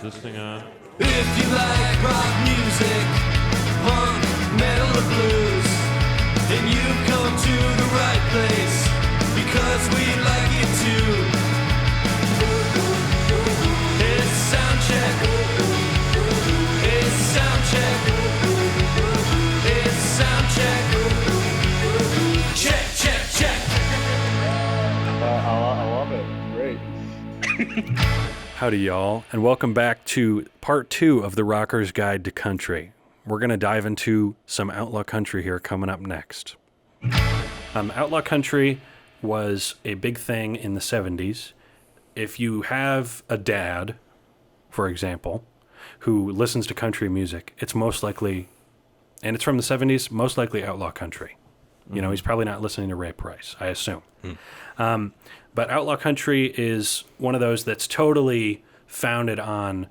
this thing on? If you like rock music, punk, metal or blues, then you've come to the right place, because we like it too. It's Soundcheck. It's Soundcheck. It's Soundcheck. Check, check, check. I love it. Great. Howdy, y'all, and welcome back to part 2 of the Rocker's Guide to Country. We're going to dive into some outlaw country here coming up next. Outlaw country was a big thing in the 70s. If you have a dad, for example, who listens to country music, it's most likely, and it's from the 70s, most likely outlaw country. You know, he's probably not listening to Ray Price, I assume. But outlaw country is one of those that's totally founded on,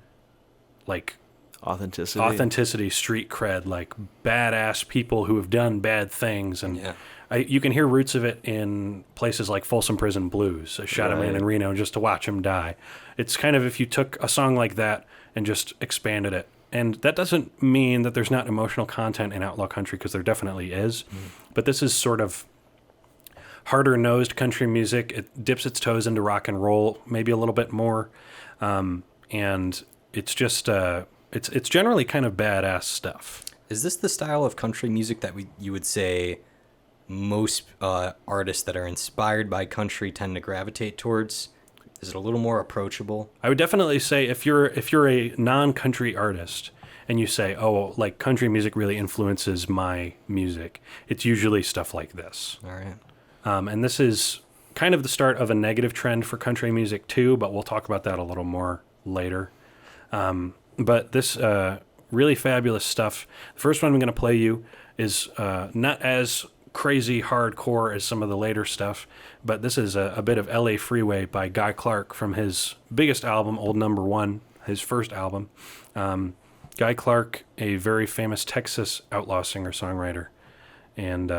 like, authenticity, street cred, like badass people who have done bad things. And you can hear roots of it in places like Folsom Prison Blues. I shot a man in Reno just to watch him die. It's kind of if you took a song like that and just expanded it. And that doesn't mean that there's not emotional content in outlaw country, because there definitely is. But this is sort of harder-nosed country music. It dips its toes into rock and roll maybe a little bit more. And it's just, it's generally kind of badass stuff. Is this the style of country music that you would say most artists that are inspired by country tend to gravitate towards? Is it a little more approachable? I would definitely say if you're a non-country artist and you say, oh, like country music really influences my music, it's usually stuff like this. All right. And this is kind of the start of a negative trend for country music too, but we'll talk about that a little more later. But this really fabulous stuff. The first one I'm going to play you is not as crazy hardcore as some of the later stuff, but this is a bit of LA Freeway by Guy Clark from his biggest album, Old Number One, his first album. Guy Clark, a very famous Texas outlaw singer-songwriter. And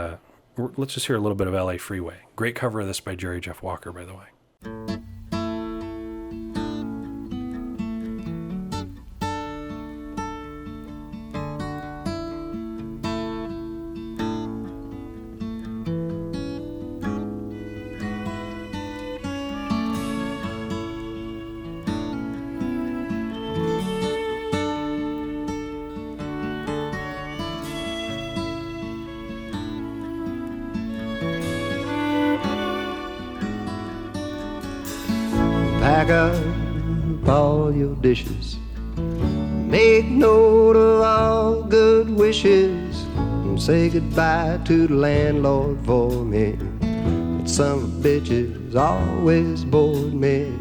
let's just hear a little bit of LA Freeway. Great cover of this by Jerry Jeff Walker, by the way. Pack up all your dishes, make note of all good wishes, and say goodbye to the landlord for me. But some bitches always bored me.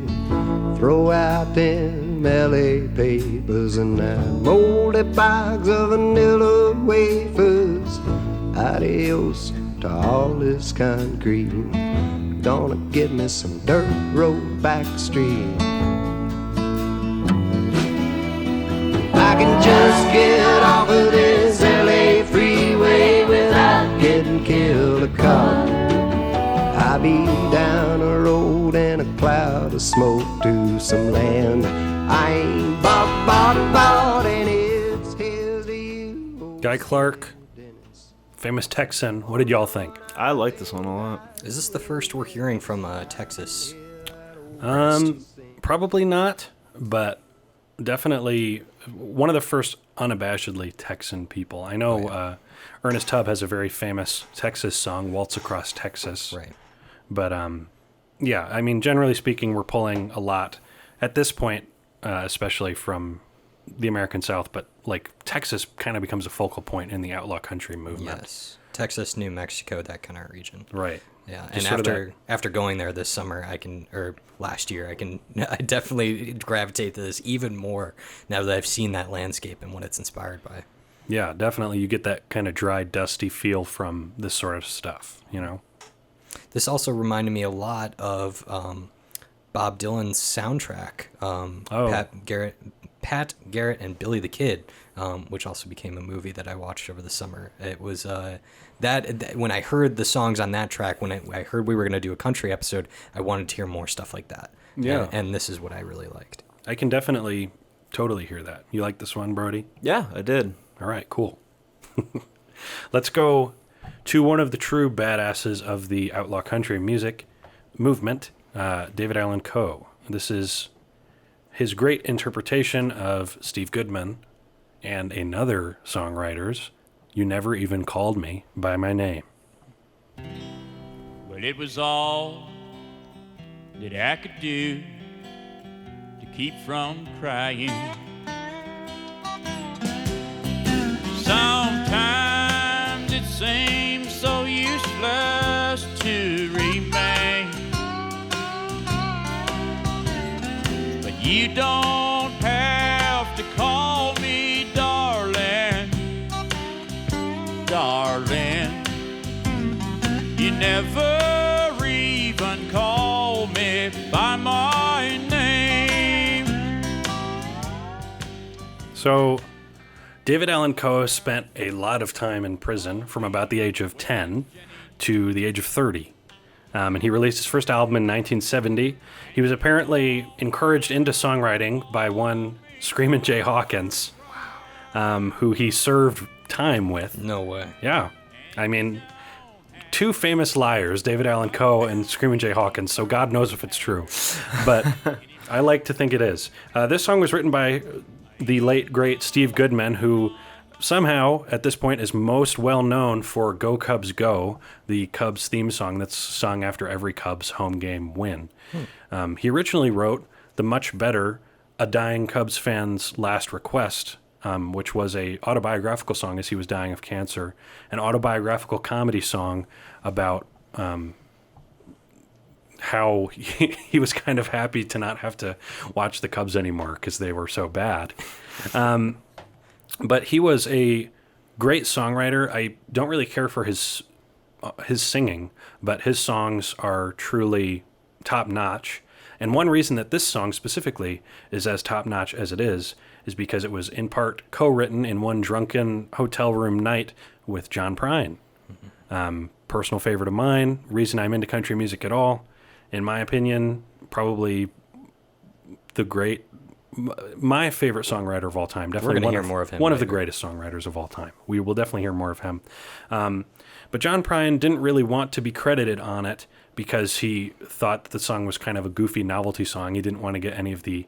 Throw out them LA papers and that moldy box of vanilla wafers. Adios to all this concrete. Gonna give me some dirt road back street. I can just get off of this LA freeway without getting killed a car. I'll be down a road in a cloud of smoke to some land I ain't bought, and it's his to you. Guy Clark, famous Texan. What did y'all think? I like this one a lot. Is this the first we're hearing from Texas? Probably not, but definitely one of the first unabashedly Texan people. I know Ernest Tubb has a very famous Texas song, Waltz Across Texas. Right. But, yeah, I mean, generally speaking, we're pulling a lot at this point, especially from the American South, but, like, Texas kind of becomes a focal point in the outlaw country movement. Yes. Texas, New Mexico, that kind of region. Right. Yeah, Just and after going there this summer, last year, I definitely gravitate to this even more now that I've seen that landscape and what it's inspired by. Yeah, definitely. You get that kind of dry, dusty feel from this sort of stuff, you know? This also reminded me a lot of Bob Dylan's soundtrack, Pat Garrett and Billy the Kid, which also became a movie that I watched over the summer. It was that when I heard the songs on that track, when I heard we were going to do a country episode, I wanted to hear more stuff like that. Yeah. And this is what I really liked. I can definitely totally hear that. You like this one, Brody? Yeah, I did. All right, cool. Let's go to one of the true badasses of the outlaw country music movement, David Allan Coe. This is his great interpretation of Steve Goodman and another songwriter's You Never Even Called Me by My Name. Well, it was all that I could do to keep from crying. Sometimes it seems so useless to remain, but you don't have to call me darling, darling. You never even call me by my name. So, David Allan Coe spent a lot of time in prison from about the age of 10 to the age of 30. And he released his first album in 1970. He was apparently encouraged into songwriting by one Screamin' Jay Hawkins, who he served time with. No way. Yeah. I mean, two famous liars, David Allan Coe and Screamin' Jay Hawkins, so God knows if it's true. But I like to think it is. This song was written by the late, great Steve Goodman, who somehow, at this point, is most well known for Go Cubs Go, the Cubs theme song that's sung after every Cubs home game win. He originally wrote the much better A Dying Cubs Fan's Last Request, which was a autobiographical song as he was dying of cancer, an autobiographical comedy song about how he was kind of happy to not have to watch the Cubs anymore because they were so bad. But he was a great songwriter. I don't really care for his singing, but his songs are truly top-notch. And one reason that this song specifically is as top-notch as it is because it was in part co-written in one drunken hotel room night with John Prine. Personal favorite of mine, reason I'm into country music at all. In my opinion, probably my favorite songwriter of all time. Definitely We're going to hear more of him. One of the greatest songwriters of all time. We will definitely hear more of him. But John Prine didn't really want to be credited on it because he thought the song was kind of a goofy novelty song. He didn't want to get any of the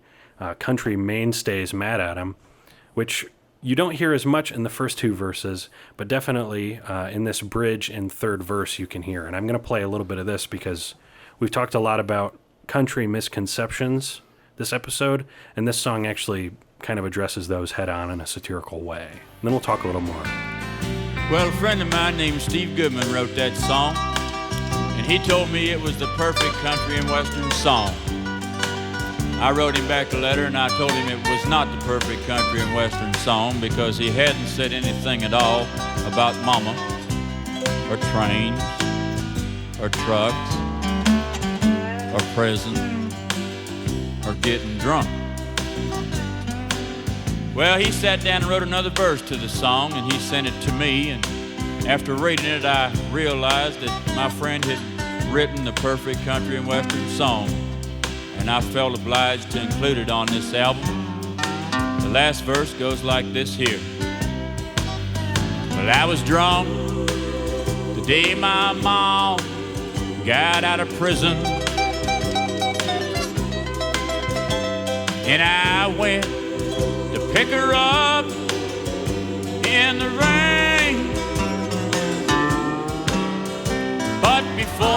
country mainstays mad at him, which you don't hear as much in the first two verses, but definitely in this bridge and third verse you can hear. And I'm going to play a little bit of this because we've talked a lot about country misconceptions this episode, and this song actually kind of addresses those head on in a satirical way. And then we'll talk a little more. Well, a friend of mine named Steve Goodman wrote that song, and he told me it was the perfect country and western song. I wrote him back a letter, and I told him it was not the perfect country and western song because he hadn't said anything at all about mama, or trains, or trucks, or prison, or getting drunk. Well, he sat down and wrote another verse to the song, and he sent it to me, and after reading it, I realized that my friend had written the perfect country and western song, and I felt obliged to include it on this album. The last verse goes like this here. Well, I was drunk the day my mom got out of prison, and I went to pick her up in the rain. But before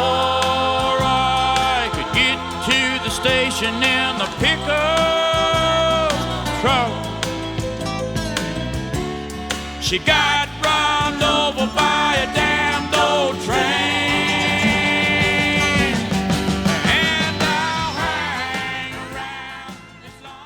I could get to the station in the pickup truck, she got run over by a damned old train.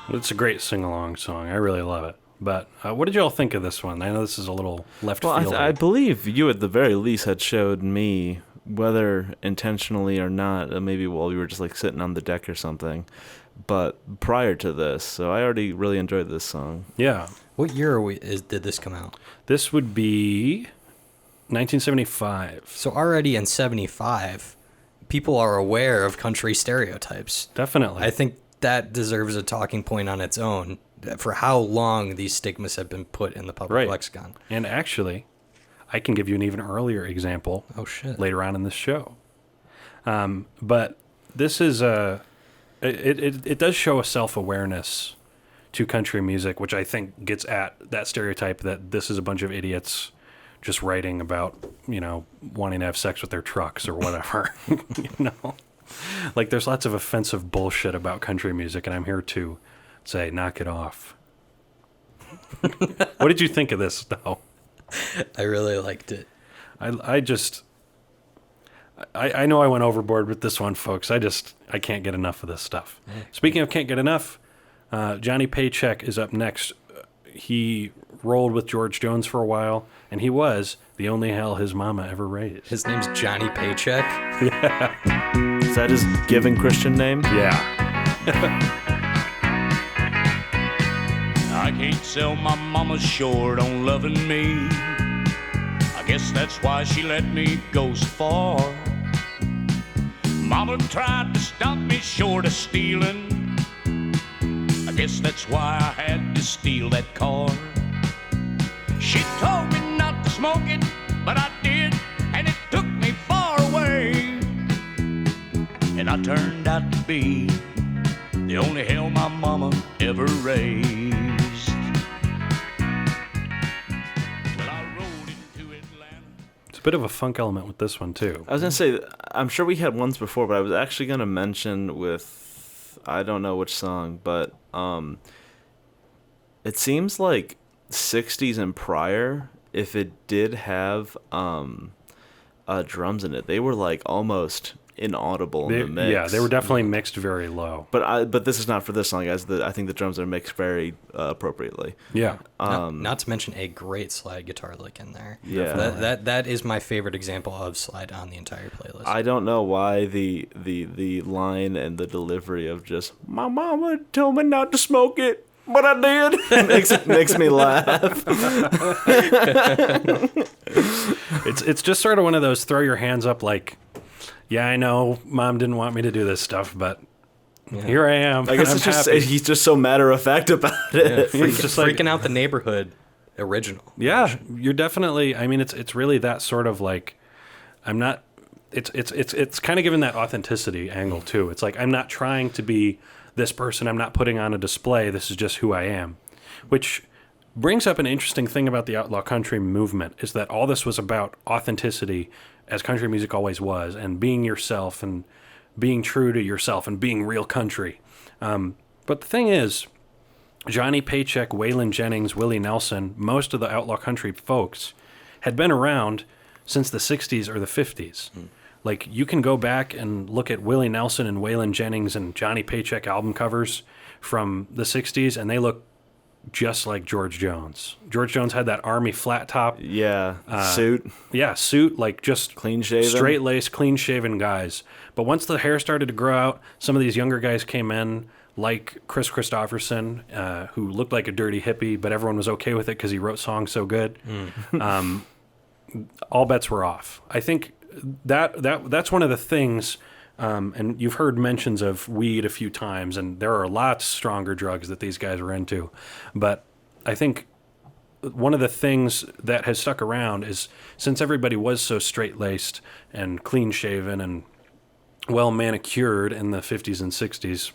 It's a great sing-along song. I really love it. But what did you all think of this one? I know this is a little left field. I believe you at the very least had showed me, whether intentionally or not, maybe while we were just like sitting on the deck or something, but prior to this. So I already really enjoyed this song. Yeah. What year did this come out? This would be 1975. So already in 75, people are aware of country stereotypes. Definitely. I think that deserves a talking point on its own for how long these stigmas have been put in the public lexicon. And actually, I can give you an even earlier example. Oh, shit. Later on in this show. But this is it does show a self-awareness to country music, which I think gets at that stereotype that this is a bunch of idiots just writing about, wanting to have sex with their trucks or whatever. Like, there's lots of offensive bullshit about country music, and I'm here to say, knock it off. What did you think of this, though? I really liked it. I know I went overboard with this one, folks. I can't get enough of this stuff. Speaking of can't get enough, Johnny Paycheck is up next. He rolled with George Jones for a while, and he was the only hell his mama ever raised. His name's Johnny Paycheck? Yeah. Is that his given Christian name? Yeah. I can't sell my mama short on loving me. I guess that's why she let me go so far. Mama tried to stop me short of stealing. I guess that's why I had to steal that car. She told me not to smoke it, but I did, and it took me far away. And I turned out to be the only hell my mama ever raised. Well, I rode into Atlanta. It's a bit of a funk element with this one, too. I was going to say, I'm sure we had ones before, but I was actually going to mention with, I don't know which song, but it seems like 60s and prior, if it did have drums in it, they were like almost inaudible in the mix. Yeah, they were definitely mixed very low. But this is not for this song, guys. I think the drums are mixed very appropriately. Yeah. Not to mention a great slide guitar lick in there. Yeah. That is my favorite example of slide on the entire playlist. I don't know why the line and the delivery of just "my mama told me not to smoke it, but I did" makes me laugh. It's just sort of one of those throw your hands up like, yeah, I know Mom didn't want me to do this stuff, but here I am. I guess I'm it's just happy. he's just so matter of fact about it. He's just like, freaking out the neighborhood original. yeah, you're definitely. I mean, it's really that sort of like, I'm not. It's kind of given that authenticity angle too. It's like I'm not trying to be this person. I'm not putting on a display. This is just who I am, which brings up an interesting thing about the outlaw country movement is that all this was about authenticity, as country music always was, and being yourself and being true to yourself and being real country. But the thing is, Johnny Paycheck, Waylon Jennings, Willie Nelson, most of the outlaw country folks had been around since the 60s or the 50s. Like, you can go back and look at Willie Nelson and Waylon Jennings and Johnny Paycheck album covers from the 60s, and they look just like George Jones. George Jones had that army flat top. Yeah, suit. Yeah, suit, like just Clean shaven. straight-laced, clean-shaven guys. But once the hair started to grow out, some of these younger guys came in, like Chris Christopherson, who looked like a dirty hippie, but everyone was okay with it because he wrote songs so good. All bets were off. I think that's one of the things, and you've heard mentions of weed a few times, and there are lots stronger drugs that these guys were into. But I think one of the things that has stuck around is, since everybody was so straight-laced and clean-shaven and well-manicured in the 50s and 60s,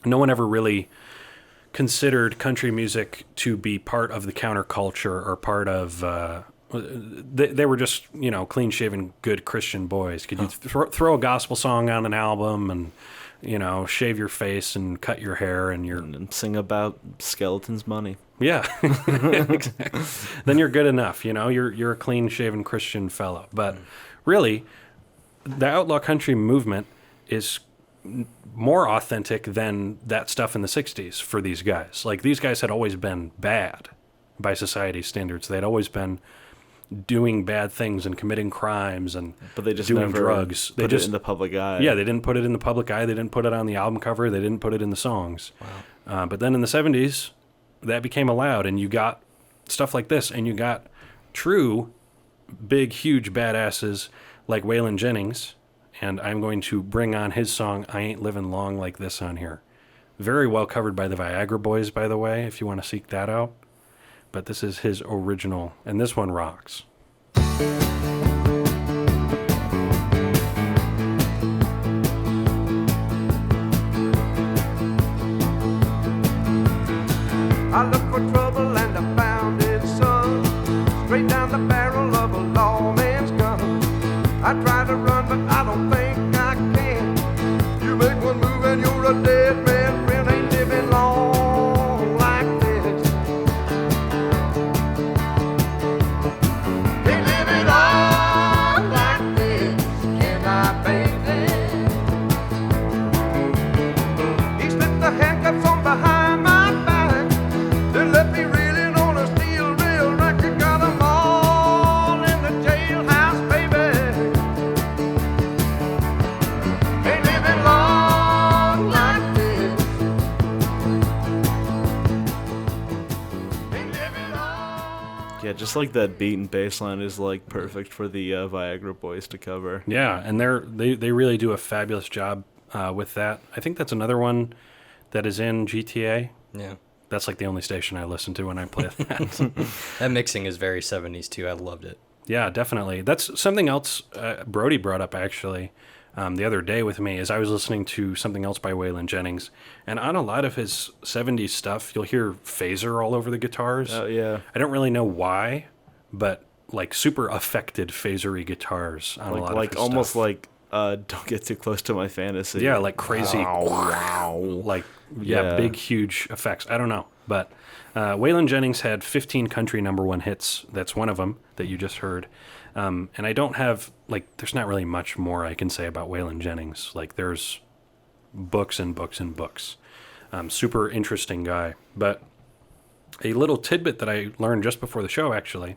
no one ever really considered country music to be part of the counterculture or part of... They were just, clean-shaven, good Christian boys. Could you throw a gospel song on an album and, shave your face and cut your hair and Sing about skeletons' money. Yeah, exactly. Then you're good enough. You're a clean-shaven Christian fellow. But really, the outlaw country movement is more authentic than that stuff in the 60s for these guys. Like, these guys had always been bad by society's standards. They'd always been doing bad things and committing crimes and But they just doing never drugs. put it in the public eye. Yeah, they didn't put it in the public eye. They didn't put it on the album cover. They didn't put it in the songs. Wow. But then in the 70s, that became allowed, and you got stuff like this, and you got true big, huge badasses like Waylon Jennings, and I'm going to bring on his song, I Ain't Living Long Like This, on here. Very well covered by the Viagra Boys, by the way, if you want to seek that out. But this is his original, and this one rocks. I looked for trouble and I found it, son. Straight down the barrel of a lawman's gun. I tried to run, but I don't think I can. You make one move and you're a dead man. Friend ain't living long like this. Ain't living long like this, can I, baby? He slipped the handcuffs on behind my back. They left me reeling on a steel rail record. Got them all in the jailhouse, baby. Ain't living long like this. Ain't living long. Yeah, just like that beat and bass line is like perfect for the Viagra Boys to cover. Yeah, and they really do a fabulous job with that. I think that's another one that is in GTA. Yeah. That's like the only station I listen to when I play that. That mixing is very 70s too. I loved it. Yeah, definitely. That's something else Brody brought up actually the other day with me, is I was listening to something else by Waylon Jennings, and on a lot of his 70s stuff, you'll hear phaser all over the guitars. Oh, yeah. I don't really know why, but like super affected phasery guitars on a lot of Like his almost stuff. like don't get too close to my fantasy. Yeah, like crazy, Wow. like yeah, big, huge effects. I don't know, but Waylon Jennings had 15 country #1 hits. That's one of them that you just heard. And I don't have, like, there's not really much more I can say about Waylon Jennings. Like, there's books and books and books. Super interesting guy. But a little tidbit that I learned just before the show, actually.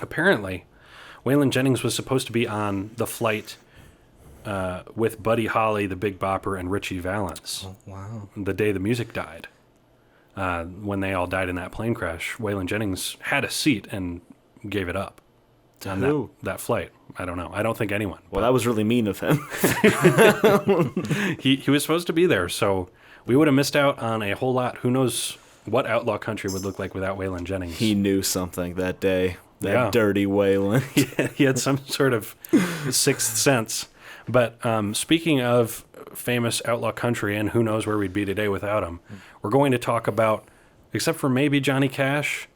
Apparently, Waylon Jennings was supposed to be on the flight with Buddy Holly, the Big Bopper, and Richie Valens. Oh, wow. The day the music died. When they all died in that plane crash, Waylon Jennings had a seat and gave it up on Who? that flight. I don't know. I don't think anyone. Well, that was really mean of him. He was supposed to be there, so we would have missed out on a whole lot. Who knows what outlaw country would look like without Waylon Jennings? He knew something that day. That Yeah. dirty Waylon. He had some sort of sixth sense. But speaking of famous outlaw country, and who knows where we'd be today without him, we're going to talk about, except for maybe Johnny Cash,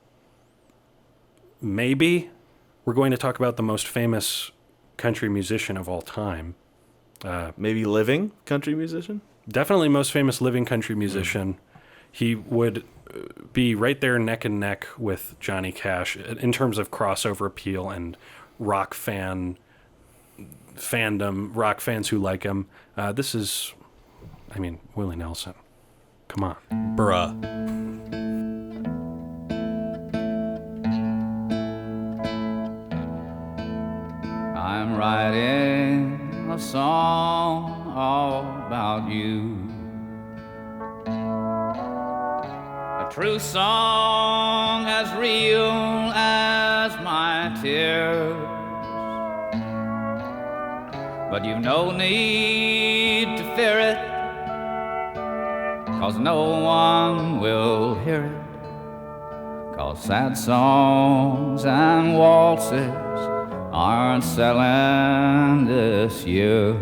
maybe, we're going to talk about the most famous country musician of all time. Maybe living country musician? Definitely most famous living country musician. He would be right there neck and neck with Johnny Cash in terms of crossover appeal and rock fandom, rock fans who like him. This is, Willie Nelson. Come on. Bruh. I'm writing a song all about you. A true song as real as my tears. But you've no need to fear it, 'cause no one will hear it. 'Cause sad songs and waltzes aren't selling this year.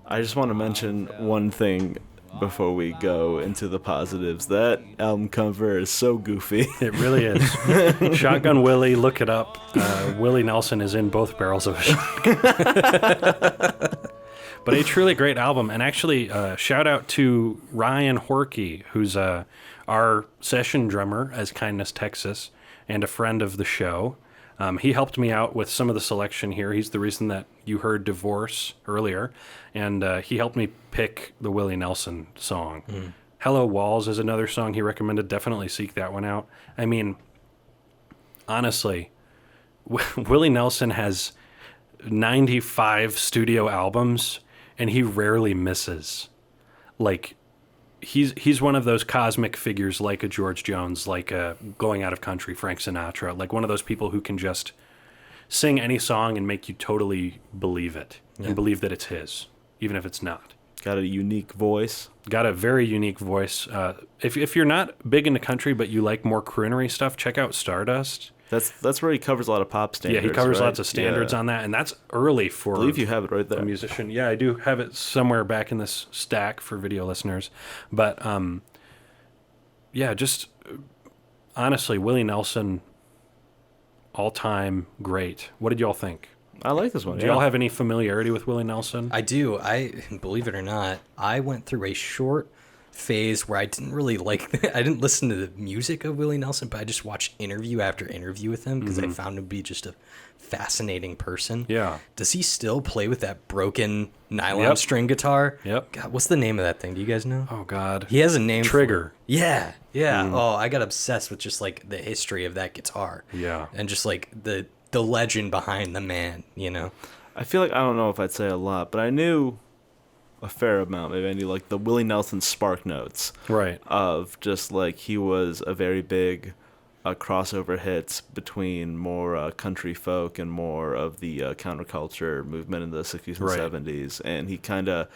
I just want to mention one thing before we go into the positives. That album cover is so goofy. It really is. Shotgun Willie, look it up. Willie Nelson is in both barrels of a shotgun. But a truly great album. And actually, shout out to Ryan Horkey, who's our session drummer as Kindness Texas and a friend of the show. He helped me out with some of the selection here. He's the reason that you heard Divorce earlier. And he helped me pick the Willie Nelson song. Hello Walls is another song he recommended. Definitely seek that one out. I mean, honestly, Willie Nelson has 95 studio albums, and he rarely misses. Like, he's one of those cosmic figures like a George Jones, like a Going Out of Country, Frank Sinatra, like one of those people who can just sing any song and make you totally believe it and believe that it's his, even if it's not. Got a unique voice. Got a very unique voice. If you're not big into country but you like more croonery stuff, check out Stardust. That's where he covers a lot of pop standards. Yeah, he covers right? lots of standards on that, and that's early for I believe you have it right there. a musician. Yeah, I do have it somewhere back in this stack for video listeners. But yeah, just honestly, Willie Nelson, all time great. What did y'all think? I like this one. Do y'all have any familiarity with Willie Nelson? I do. Believe it or not, I went through a short phase where I didn't really I didn't listen to the music of Willie Nelson, but I just watched interview after interview with him because I found him to be just a fascinating person. Yeah. Does he still play with that broken nylon string guitar? Yep. God, what's the name of that thing? Do you guys know? Oh, God. He has a name. Trigger. Yeah. Oh, I got obsessed with just like the history of that guitar. Yeah. And just like the legend behind the man, you know? I feel like, I don't know if I'd say a lot, but I knew a fair amount. Maybe I knew like the Willie Nelson spark notes. Right. Of just like he was a very big crossover hits between more country folk and more of the counterculture movement in the 60s and 70s. And he kind of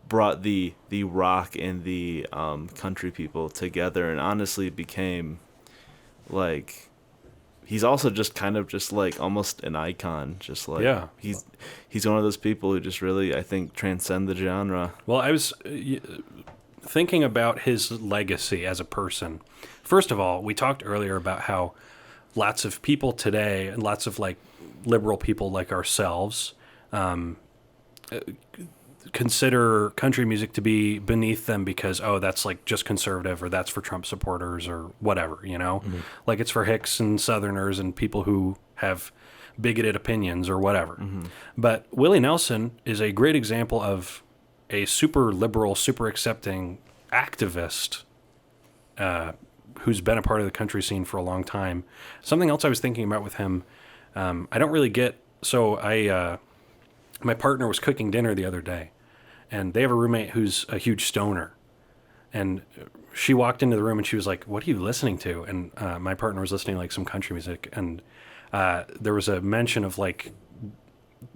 brought the rock and the country people together and honestly became like... He's also just kind of just like almost an icon. Just like he's one of those people who just really, I think, transcend the genre. Well, I was thinking about his legacy as a person. First of all, we talked earlier about how lots of people today, and lots of like liberal people like ourselves, consider country music to be beneath them because, oh, that's like just conservative or that's for Trump supporters or whatever, you know? Like it's for hicks and Southerners and people who have bigoted opinions or whatever. But Willie Nelson is a great example of a super liberal, super accepting activist who's been a part of the country scene for a long time. Something else I was thinking about with him, I don't really get... So my partner was cooking dinner the other day, and they have a roommate who's a huge stoner. And she walked into the room and she was like, "What are you listening to?" And my partner was listening to like some country music. And there was a mention of like,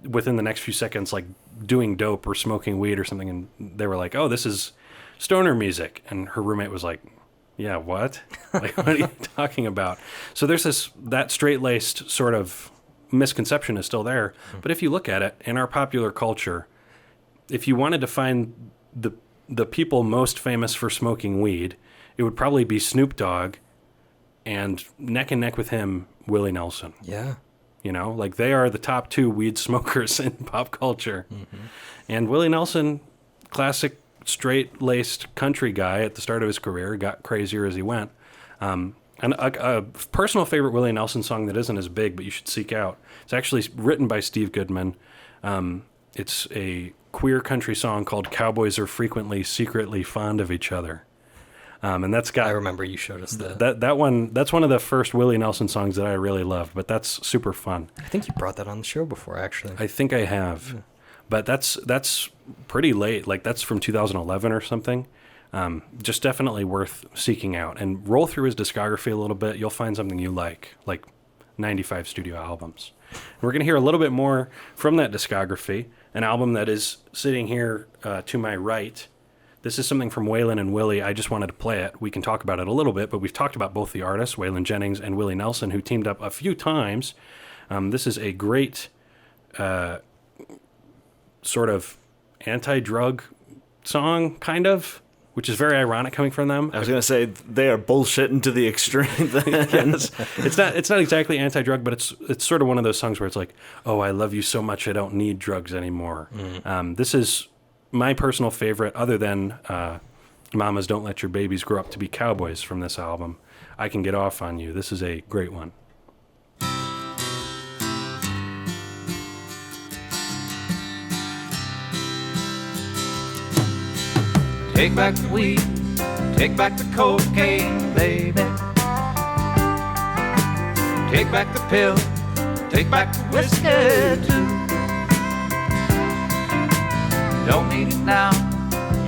within the next few seconds, like doing dope or smoking weed or something. And they were like, "Oh, this is stoner music." And her roommate was like, "Yeah, what? Like, what are you talking about?" So there's that straight-laced sort of misconception is still there. But if you look at it in our popular culture, if you wanted to find the people most famous for smoking weed, it would probably be Snoop Dogg, and neck and neck with him, Willie Nelson. Yeah. You know, like they are the top two weed smokers in pop culture. And Willie Nelson, classic straight-laced country guy at the start of his career, got crazier as he went. And a personal favorite Willie Nelson song that isn't as big, but you should seek out. It's actually written by Steve Goodman. It's a queer country song called "Cowboys Are Frequently Secretly Fond of Each Other." And that's got... I remember you showed us that. That one, that's one of the first Willie Nelson songs that I really loved, but that's super fun. I think you brought that on the show before, actually. I think I have. Yeah. But that's pretty late. Like, that's from 2011 or something. Just definitely worth seeking out. And roll through his discography a little bit. You'll find something you like 95 studio albums. And we're going to hear a little bit more from that discography, an album that is sitting here to my right. This is something from Waylon and Willie. I just wanted to play it. We can talk about it a little bit, but we've talked about both the artists, Waylon Jennings and Willie Nelson, who teamed up a few times. This is a great sort of anti-drug song, kind of, which is very ironic coming from them. I was going to say they are bullshitting to the extreme. Yes. It's not exactly anti-drug, but it's sort of one of those songs where it's like, "Oh, I love you so much I don't need drugs anymore." This is my personal favorite, other than "Mamas Don't Let Your Babies Grow Up to Be Cowboys" from this album. "I Can Get Off on You." This is a great one. Take back the weed, take back the cocaine, baby. Take back the pill, take back the whiskey too. Don't need it now,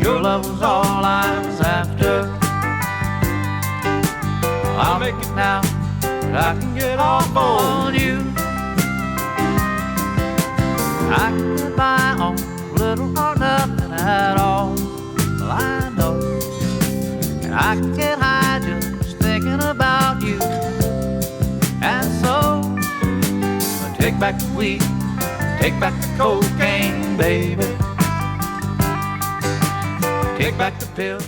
your love was all I was after. I'll make it now, but I can get off on you. I can get by on little or nothing at all. I can get high just thinking about you. And so, take back the weed, take back the cocaine, baby. Take back the pill.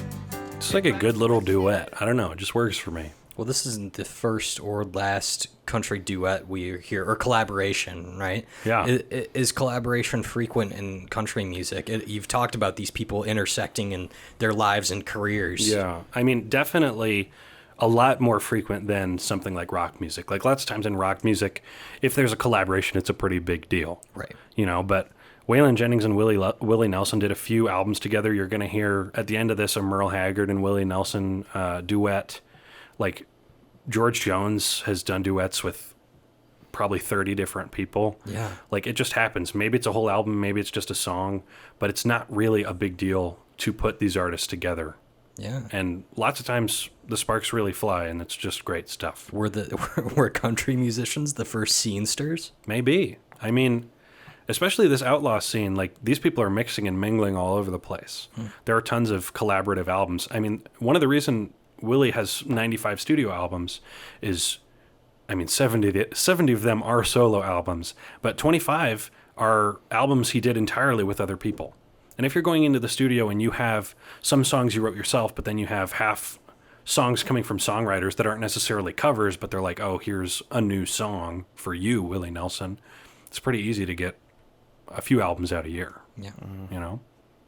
It's like a good little duet. I don't know. It just works for me. Well, this isn't the first or last country duet we hear, or collaboration, right? Yeah. Is collaboration frequent in country music? You've talked about these people intersecting in their lives and careers. Yeah. I mean, definitely a lot more frequent than something like rock music. Like lots of times in rock music, if there's a collaboration, it's a pretty big deal. Right. You know, but Waylon Jennings and Willie Nelson did a few albums together. You're going to hear at the end of this a Merle Haggard and Willie Nelson duet. Like George Jones has done duets with probably 30 different people. Yeah. Like it just happens. Maybe it's a whole album, maybe it's just a song, but it's not really a big deal to put these artists together. Yeah. And lots of times the sparks really fly and it's just great stuff. Were country musicians the first scenesters? Maybe. I mean, especially this outlaw scene, like these people are mixing and mingling all over the place. There are tons of collaborative albums. I mean, one of the reason Willie has 95 studio albums is, I mean, 70 of them are solo albums, but 25 are albums he did entirely with other people. And if you're going into the studio and you have some songs you wrote yourself, but then you have half songs coming from songwriters that aren't necessarily covers, but they're like, oh, here's a new song for you, Willie Nelson. It's pretty easy to get a few albums out a year. Yeah. You know?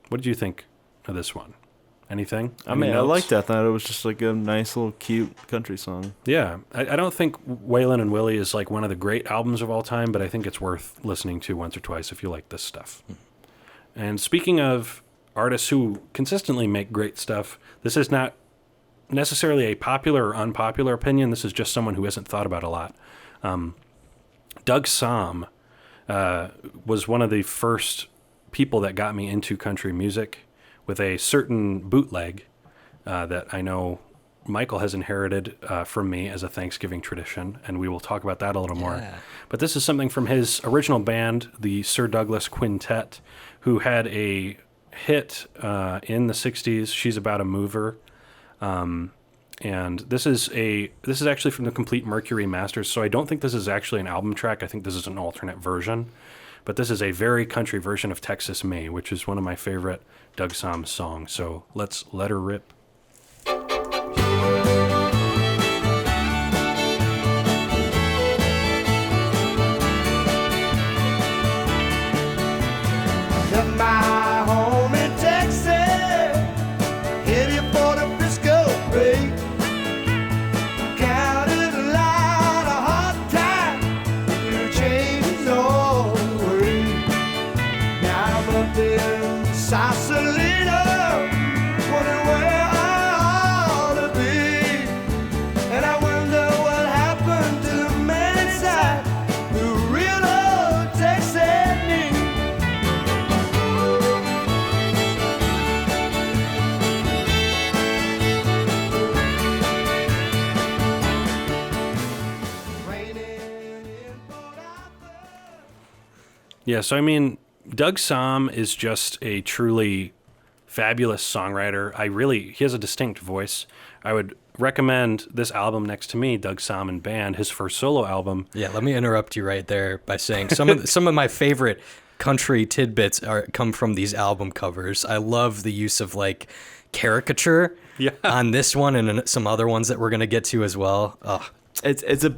What did you think of this one? Anything? I mean, I liked that. I thought it was just like a nice little cute country song. Yeah. I don't think Waylon and Willie is like one of the great albums of all time, but I think it's worth listening to once or twice if you like this stuff. And speaking of artists who consistently make great stuff, this is not necessarily a popular or unpopular opinion. This is just someone who hasn't thought about a lot. Doug Somm was one of the first people that got me into country music with a certain bootleg that I know Michael has inherited from me as a Thanksgiving tradition, and we will talk about that a little more. But this is something from his original band, the Sir Douglas Quintet, who had a hit in the 60s, She's About a Mover. And this is actually from the Complete Mercury Masters, so I don't think this is actually an album track. I think this is an alternate version. But this is a very country version of Texas May, which is one of my favorite Doug Somm songs. So let's let her rip. Left my home in Texas, headed for the Frisco Bay. Counted a lot of hard times, through changes all the way. Now I'm up in Sausalito, wondering where I ought to be. And I wonder what happened to the man inside who real old Texas me. Yeah, so I mean, Doug Somm is just a truly fabulous songwriter. He has a distinct voice. I would recommend this album next to me, Doug Somm and Band, his first solo album. Yeah, let me interrupt you right there by saying some of my favorite country tidbits come from these album covers. I love the use of like caricature on this one and some other ones that we're gonna get to as well. Oh. It's a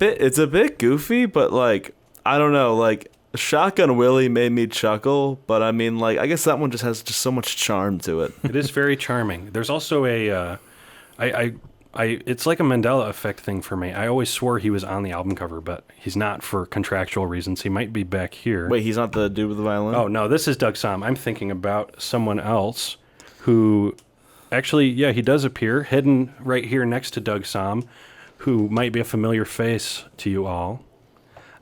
bit goofy, but like I don't know, like Shotgun Willie made me chuckle, but I mean, like I guess that one just has just so much charm to it. It is very charming. There's also it's like a Mandela effect thing for me. I always swore he was on the album cover, but he's not for contractual reasons. He might be back here. Wait, he's not the dude with the violin? Oh no, this is Doug Somm. I'm thinking about someone else who actually, yeah, he does appear hidden right here next to Doug Somm, who might be a familiar face to you all.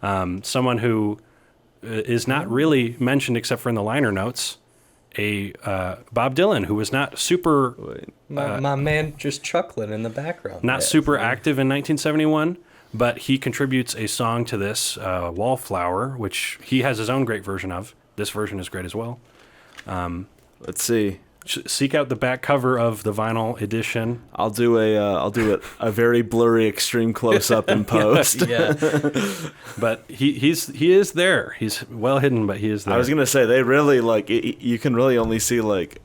Someone who is not really mentioned except for in the liner notes, Bob Dylan, who was not super... My man just chuckling in the background. Not super active in 1971, but he contributes a song to this, Wallflower, which he has his own great version of. This version is great as well. Let's see. seek out the back cover of the vinyl edition. I'll do a very blurry extreme close up in post. Yeah. But he is there. He's well hidden, but he is there. I was gonna say they really like you can really only see like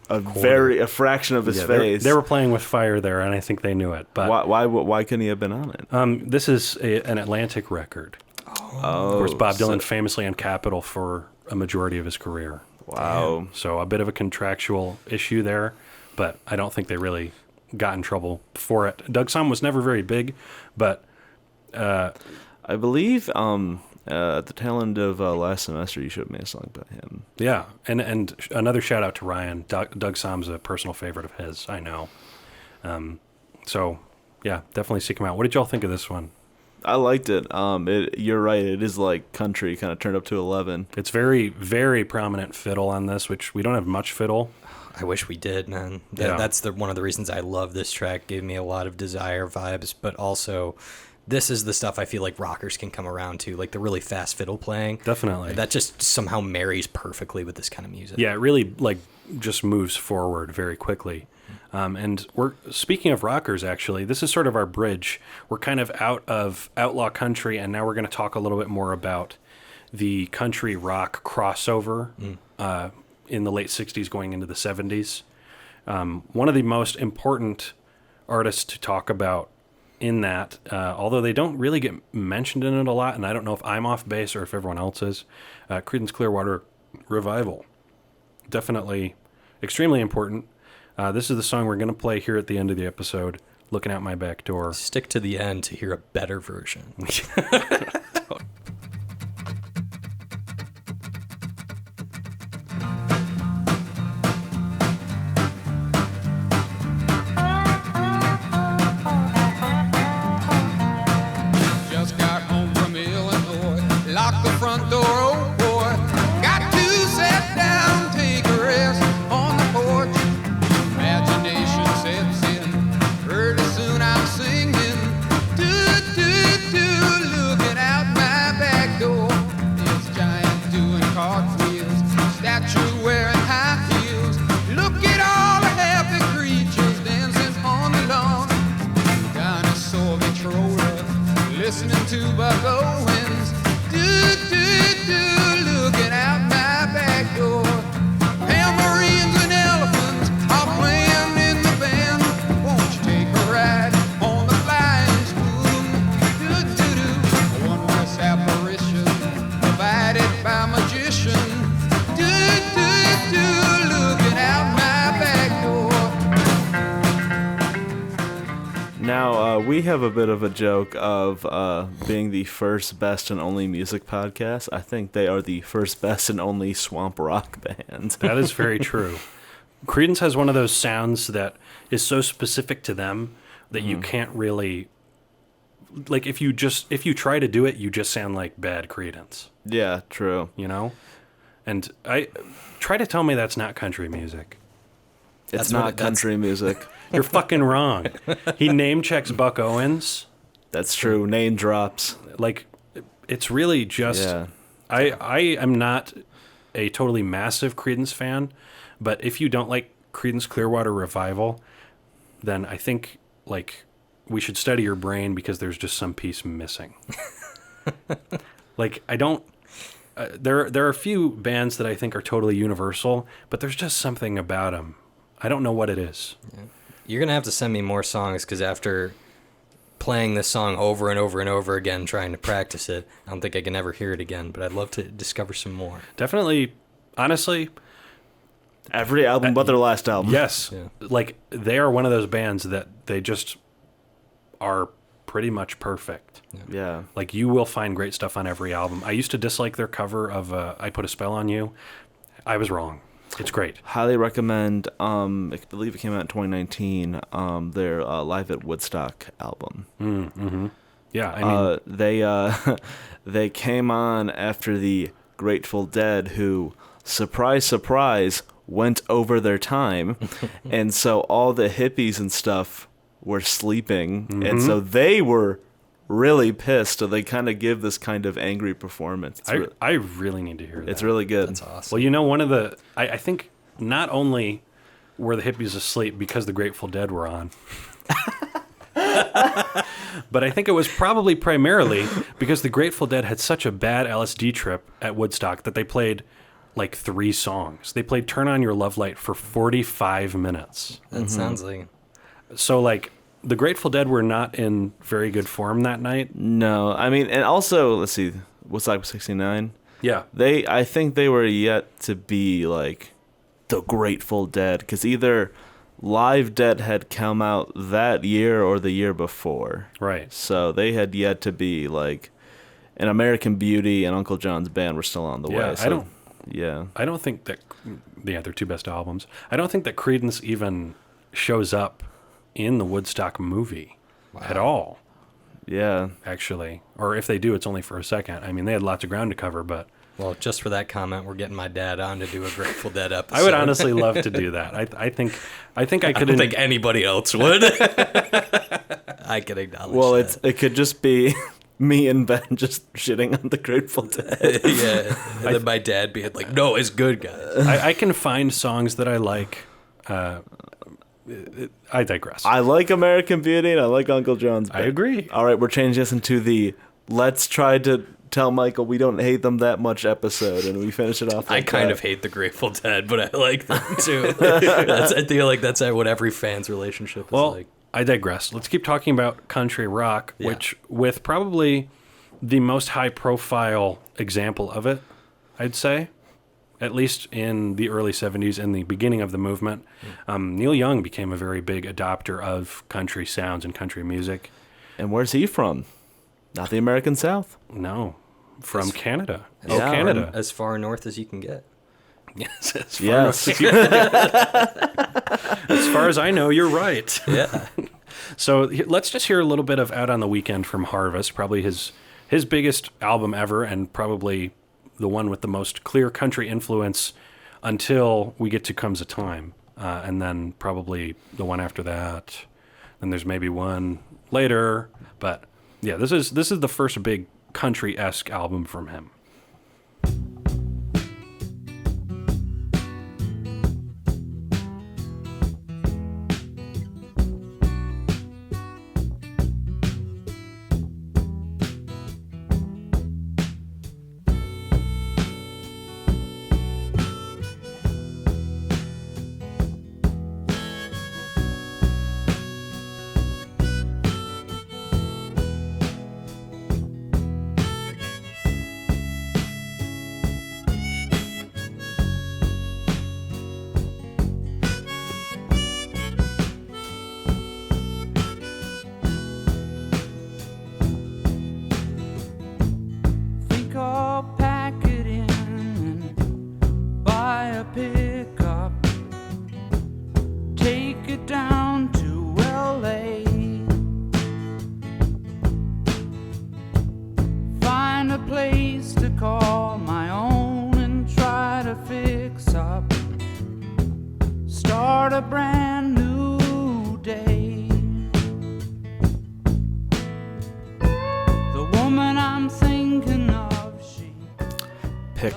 a fraction of his face. They were playing with fire there, and I think they knew it. But why couldn't he have been on it? This is an Atlantic record. Of course, Bob Dylan famously on Capitol for a majority of his career. Wow. Damn. So a bit of a contractual issue there, but I don't think they really got in trouble for it. Doug Somm was never very big, but I believe at the tail end of last semester you showed me a song by him. Yeah, and another shout out to Ryan. Doug Somm's a personal favorite of his, I know. So yeah, definitely seek him out. What did y'all think of this one? I liked it. You're right. It is like country, kind of turned up to 11. It's very, very prominent fiddle on this, which we don't have much fiddle. I wish we did, man. Yeah. That's one of the reasons I love this track. Gave me a lot of Desire vibes, but also this is the stuff I feel like rockers can come around to, like the really fast fiddle playing. Definitely. That just somehow marries perfectly with this kind of music. Yeah, it really like just moves forward very quickly. And we're speaking of rockers, actually, this is sort of our bridge. We're kind of out of outlaw country, and now we're going to talk a little bit more about the country rock crossover in the late 60s going into the 70s. One of the most important artists to talk about in that, although they don't really get mentioned in it a lot, and I don't know if I'm off base or if everyone else is, Creedence Clearwater Revival. Definitely extremely important. This is the song we're going to play here at the end of the episode, Looking Out My Back Door. Stick to the end to hear a better version. Just got home from Illinois, locked the front door, oh boy. Got to sit down, take a rest on the porch. Imagination sets in, pretty soon I'm singing. Looking out my back door. It's giant doing cartwheels, statue wearing high heels. Look at all the happy creatures dancing on the lawn. Dinosaur controller, listening to Buck Owens. Looking out my back door. Tambourines and elephants are playing in the band. Won't you take a ride on the flying spoon? A wondrous apparition provided by magician. Looking out my back door. Now, we have a bit of a joke of being the first, best, and only music podcast. I think they are the first, best, and only swamp rock band. That is very true. Creedence has one of those sounds that is so specific to them that you can't really... Like, if you try to do it, you just sound like bad Creedence. Yeah, true. You know? And I try to tell me that's not country music. It's not country music. You're fucking wrong. He name checks Buck Owens. That's true. Name drops. Like, it's really just... Yeah. I am not a totally massive Creedence fan, but if you don't like Creedence Clearwater Revival, then I think, like, we should study your brain because there's just some piece missing. Like, I don't... there are a few bands that I think are totally universal, but there's just something about them. I don't know what it is. Yeah. You're going to have to send me more songs because after playing this song over and over and over again, trying to practice it, I don't think I can ever hear it again, but I'd love to discover some more. Definitely, honestly... Every album but their last album. Yes. Yeah. Like, they are one of those bands that they just are pretty much perfect. Yeah. Like, you will find great stuff on every album. I used to dislike their cover of I Put a Spell on You. I was wrong. It's great. Highly recommend, I believe it came out in 2019, their Live at Woodstock album. Mm-hmm. Yeah, I mean... they came on after the Grateful Dead, who, surprise, surprise, went over their time. And so all the hippies and stuff were sleeping. Mm-hmm. And so they were really pissed. So they kind of give this kind of angry performance. I really need to hear that. It's really good. That's awesome. Well, you know, one of the... I think not only Were the Hippies Asleep because the Grateful Dead were on. But I think it was probably primarily because the Grateful Dead had such a bad LSD trip at Woodstock that they played like 3 songs. They played Turn On Your Love Light for 45 minutes. That sounds like... So, like, the Grateful Dead were not in very good form that night. No, I mean, and also, let's see, Woodstock 69? Yeah. I think they were yet to be, like, the Grateful Dead, because either Live Dead had come out that year or the year before. Right. So they had yet to be, like, an American Beauty and Uncle John's Band were still on the way. So, I don't think that, their 2 best albums, I don't think that Creedence even shows up in the Woodstock movie at all. Yeah. Actually. Or if they do, it's only for a second. I mean, they had lots of ground to cover, but... Well, just for that comment, we're getting my dad on to do a Grateful Dead episode. I would honestly love to do that. I think I could... I don't think anybody else would. I can acknowledge that. It could just be me and Ben just shitting on the Grateful Dead. Yeah. And then my dad being like, no, it's good, guys. I can find songs that I like... I digress. I like American Beauty and I like Uncle John's Band. I agree. All right, we're changing this into the let's try to tell Michael we don't hate them that much episode, and we finish it off like I kind of hate the Grateful Dead, but I like them too. I feel like that's what every fan's relationship is like. I digress. Let's keep talking about country rock, which with probably the most high-profile example of it, I'd say. At least in the early 70s and the beginning of the movement, Neil Young became a very big adopter of country sounds and country music. And where's he from? Not the American South? No, from Canada. Canada. As far north as you can get. Yes, as far as far as I know, you're right. Yeah. So let's just hear a little bit of Out on the Weekend from Harvest, probably his biggest album ever and probably the one with the most clear country influence until we get to Comes a Time. And then probably the one after that. Then there's maybe one later. But yeah, this is the first big country-esque album from him.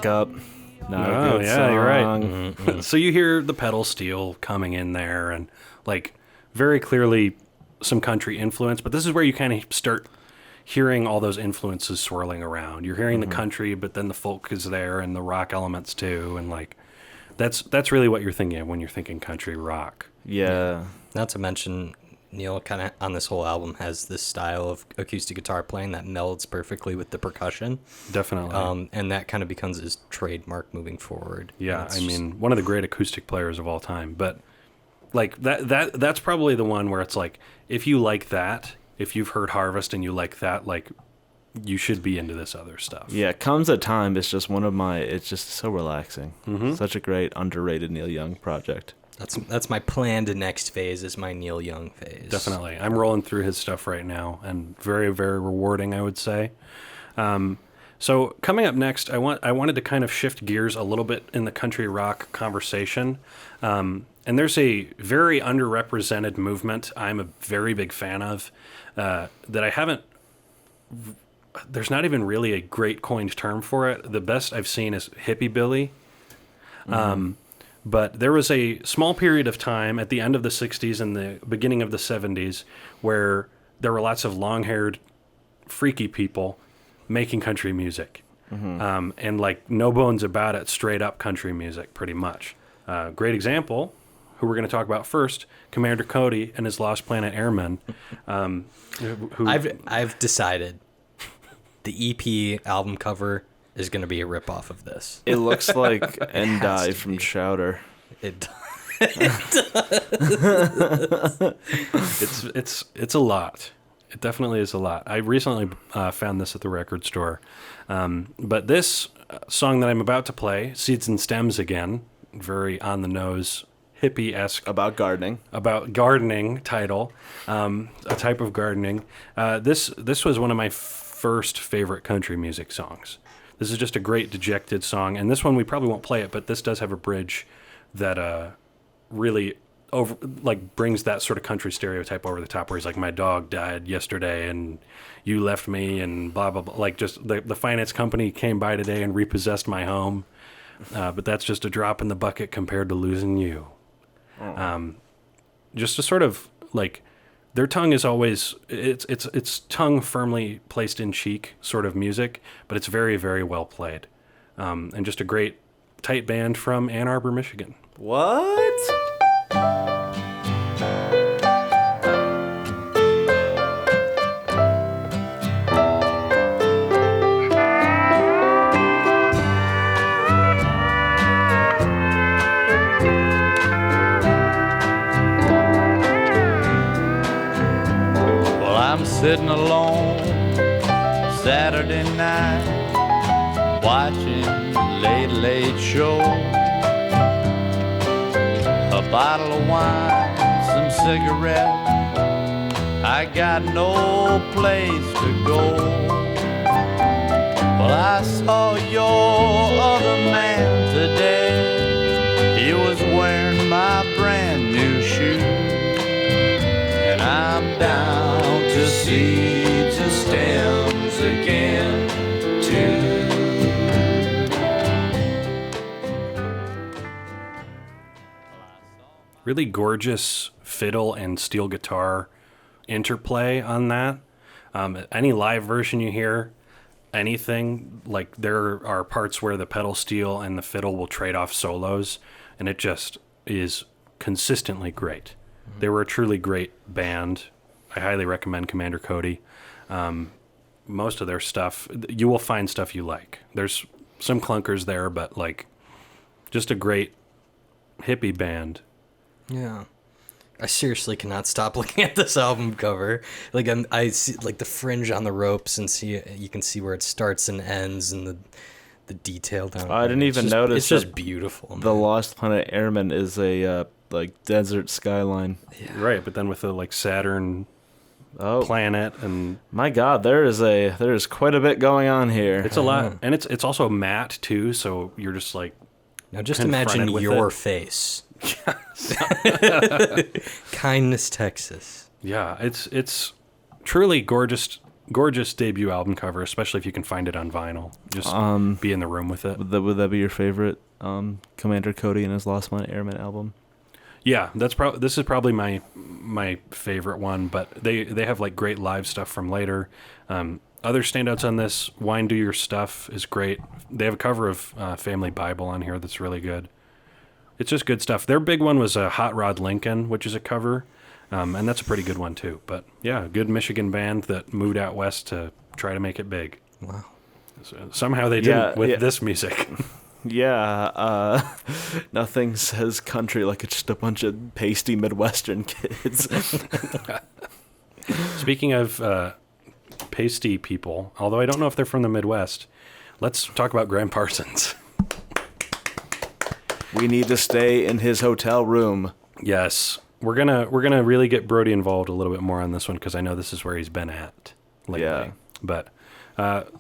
Up. No, yeah, song. You're right. Mm-hmm. So you hear the pedal steel coming in there and like very clearly some country influence, but this is where you kind of start hearing all those influences swirling around. You're hearing the country, but then the folk is there and the rock elements too, and like that's really what you're thinking of when you're thinking country rock. Yeah. Not to mention Neil kind of on this whole album has this style of acoustic guitar playing that melds perfectly with the percussion. Definitely. And that kind of becomes his trademark moving forward. Yeah, I mean, one of the great acoustic players of all time. But like that's probably the one where it's like, if you like that, if you've heard Harvest and you like that, like you should be into this other stuff. Yeah, Comes a Time is just it's just so relaxing. Mm-hmm. Such a great underrated Neil Young project. That's my planned next phase is my Neil Young phase. Definitely. I'm rolling through his stuff right now and very, very rewarding, I would say. So coming up next, I wanted to kind of shift gears a little bit in the country rock conversation. And there's a very underrepresented movement I'm a very big fan of that I haven't... There's not even really a great coined term for it. The best I've seen is hippie billy. But there was a small period of time at the end of the 60s and the beginning of the 70s where there were lots of long-haired, freaky people making country music. And like no bones about it, straight up country music, pretty much. Great example, who we're going to talk about first, Commander Cody and his Lost Planet Airmen. Who I've decided the EP album cover is going to be a ripoff of this. It looks like Endive to from be. Chowder. It It's a lot. It definitely is a lot. I recently found this at the record store. But this song that I'm about to play, Seeds and Stems Again, very on the nose, hippie-esque. About gardening title, a type of gardening. This was one of my first favorite country music songs. This is just a great dejected song, and this one we probably won't play it, but this does have a bridge that really brings that sort of country stereotype over the top, where he's like, my dog died yesterday and you left me and blah blah blah, like just the finance company came by today and repossessed my home, but that's just a drop in the bucket compared to losing you. Just a sort of like, their tongue is always it's tongue firmly placed in cheek sort of music, but it's very, very well played, and just a great tight band from Ann Arbor, Michigan. What? Well, I'm sitting alone Saturday night watching Late Late Show. A bottle of wine, some cigarettes, I got no place to go. Well, I saw your other man today. He was wearing my brand new shoe. And I'm down to seeds and stems again, too. Really gorgeous fiddle and steel guitar interplay on that. Any live version you hear, anything, like there are parts where the pedal steel and the fiddle will trade off solos, and it just is consistently great. They were a truly great band. I highly recommend Commander Cody. Most of their stuff, you will find stuff you like. There's some clunkers there, but like just a great hippie band. Yeah. I seriously cannot stop looking at this album cover. Like I see like the fringe on the ropes, and you can see where it starts and ends, and the detail down. I didn't even notice. It's just beautiful. The Lost Planet Airmen is a like desert skyline. Yeah. Right, but then with the like Saturn planet, and my God, there is quite a bit going on here. It's a lot, and it's also matte too. So you're just like, now just imagine your face. Kindness, Texas. Yeah, it's truly gorgeous debut album cover, especially if you can find it on vinyl. Just be in the room with it. Would that be your favorite Commander Cody and his Lost Planet Airmen album? Yeah, this is probably my favorite one, but they have like great live stuff from later. Other standouts on this, Wine Do Your Stuff is great. They have a cover of Family Bible on here that's really good. It's just good stuff. Their big one was Hot Rod Lincoln, which is a cover, and that's a pretty good one too. But yeah, good Michigan band that moved out west to try to make it big. Wow. So somehow they didn't with this music. Yeah, nothing says country like it's just a bunch of pasty Midwestern kids. Speaking of pasty people, although I don't know if they're from the Midwest, let's talk about Graham Parsons. We need to stay in his hotel room. Yes, we're gonna really get Brody involved a little bit more on this one, because I know this is where he's been at lately. Yeah. But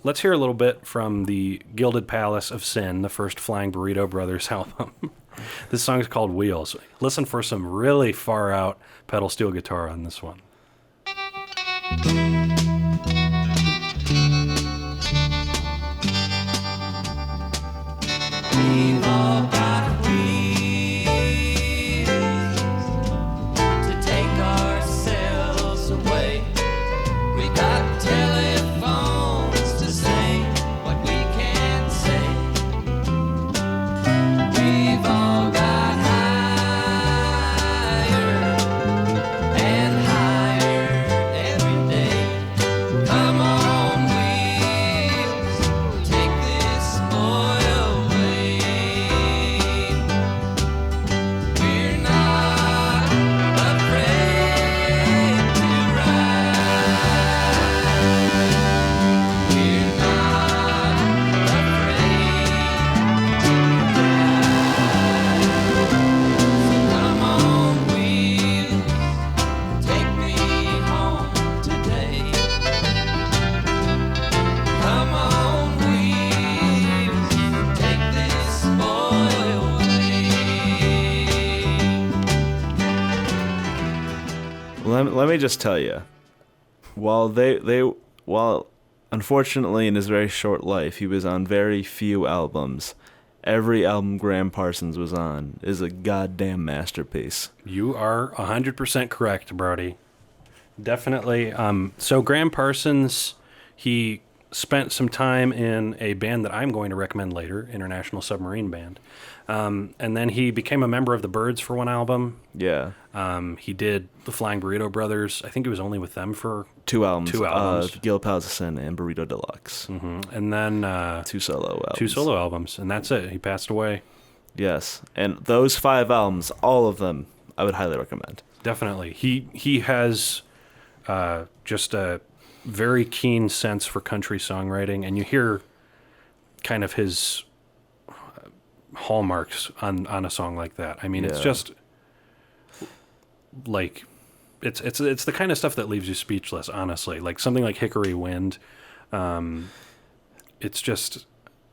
let's hear a little bit from the Gilded Palace of Sin, the first Flying Burrito Brothers album. This song is called Wheels. Listen for some really far out pedal steel guitar on this one. We've all got wheels. let me just tell you, while unfortunately in his very short life he was on very few albums, every album Graham Parsons was on is a goddamn masterpiece. You are 100% correct, Brody. Definitely. So Graham Parsons, he spent some time in a band that I'm going to recommend later, International Submarine Band. And then he became a member of the Byrds for one album. Yeah. He did the Flying Burrito Brothers. I think he was only with them for Two albums. Gil Palzison and Burrito Deluxe. and then Two solo albums. two solo albums, and that's it. He passed away. Yes. And those 5 albums, all of them, I would highly recommend. Definitely. He has just a very keen sense for country songwriting, and you hear kind of his hallmarks on a song like that. I mean, it's just like it's the kind of stuff that leaves you speechless, honestly. Like something like Hickory Wind. It's just,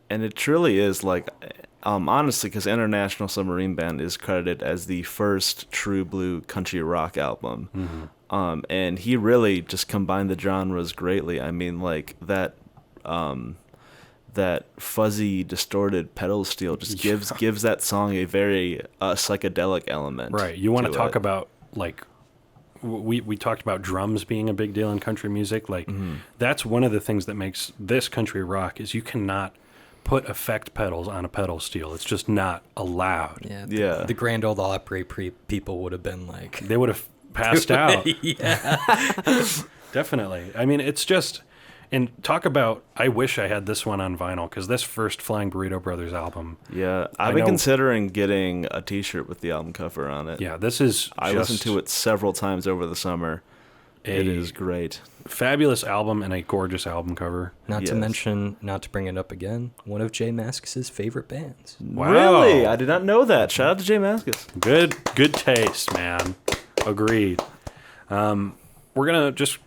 and it truly is like, honestly, because International Submarine Band is credited as the first true blue country rock album. And he really just combined the genres greatly. I mean, like that fuzzy, distorted pedal steel just gives that song a very psychedelic element. right. You want to talk it. about, like, we talked about drums being a big deal in country music. Like, that's one of the things that makes this country rock is you cannot put effect pedals on a pedal steel. It's just not allowed. Yeah. The Grand Ole Opry people would have been like... They would have passed out. Yeah. Definitely. I mean, it's just... And talk about, I wish I had this one on vinyl, because this first Flying Burrito Brothers album... Yeah, I've been considering getting a t-shirt with the album cover on it. Yeah, this is I listened to it several times over the summer. It is great. Fabulous album and a gorgeous album cover. Not to mention, not to bring it up again, one of Jay Mascis' favorite bands. Wow. Really? I did not know that. Shout out to Jay Mascis. Good taste, man. Agreed. We're going to just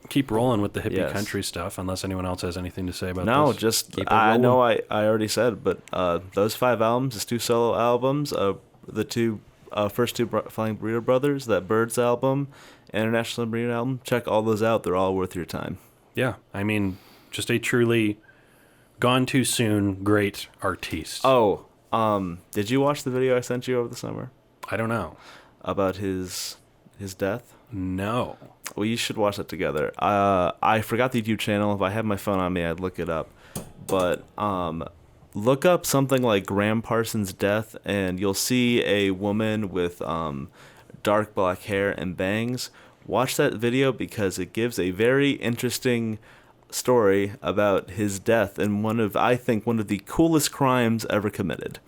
keep rolling with the hippie country stuff, unless anyone else has anything to say about this. No, just, I know I already said, but those 5 albums, his 2 solo albums, the first 2 Flying Burrito Brothers, that Byrds album, International Submarine album, check all those out. They're all worth your time. Yeah, I mean, just a truly gone too soon great artiste. Oh, did you watch the video I sent you over the summer? I don't know. About his death? No. Well, you should watch that together. I forgot the YouTube channel. If I had my phone on me, I'd look it up. But look up something like Graham Parsons' death, and you'll see a woman with dark black hair and bangs. Watch that video because it gives a very interesting story about his death and I think one of the coolest crimes ever committed.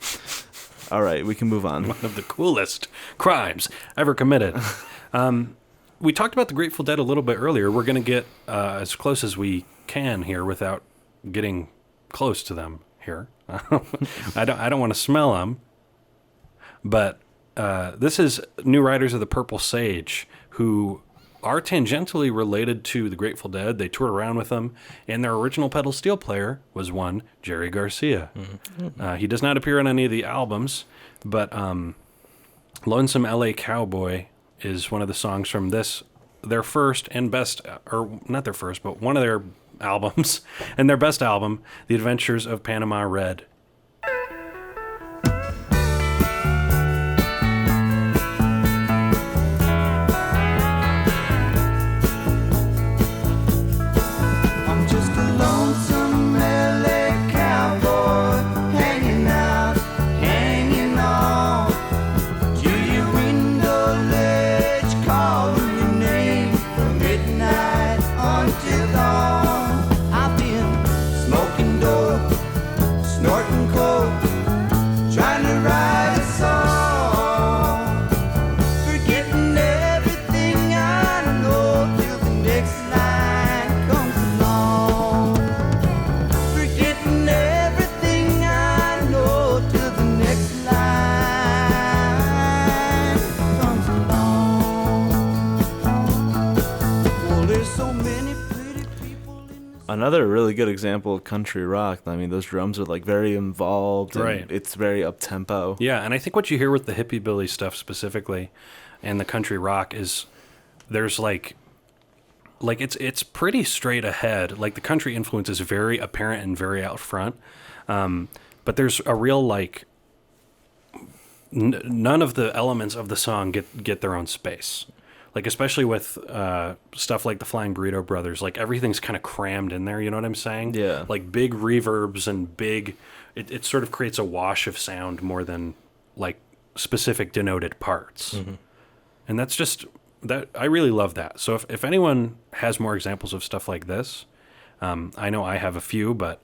All right, we can move on. One of the coolest crimes ever committed. We talked about the Grateful Dead a little bit earlier. We're going to get as close as we can here without getting close to them here. I don't want to smell them. But this is New Riders of the Purple Sage, who are tangentially related to the Grateful Dead. They toured around with them, and their original pedal steel player was one Jerry Garcia. He does not appear on any of the albums, but Lonesome L.A. Cowboy is one of the songs from their first and best, or not their first, but one of their albums, and their best album, The Adventures of Panama Red. I'm just a lonesome LA cowboy, hanging out, hanging on to your window ledge, calling your name from midnight until dawn. I've been smoking dope, snorting coke, trying to write a song, forgetting everything I know till the next line comes along. Forgetting everything I know till the next line comes along. Well, there's so many pretty people in this. Another really good example of country rock. I mean, those drums are like very involved. And Right. It's very up-tempo. Yeah, and I think what you hear with the hippie billy stuff specifically and the country rock is there's like it's pretty straight ahead. Like the country influence is very apparent and very out front. But there's a real like none of the elements of the song get their own space. Like especially with stuff like the Flying Burrito Brothers, like everything's kind of crammed in there. You know what I'm saying? Yeah. Like big reverbs and big. It sort of creates a wash of sound more than like specific denoted parts. Mm-hmm. And that's just that. I really love that. So if anyone has more examples of stuff like this, I know I have a few, but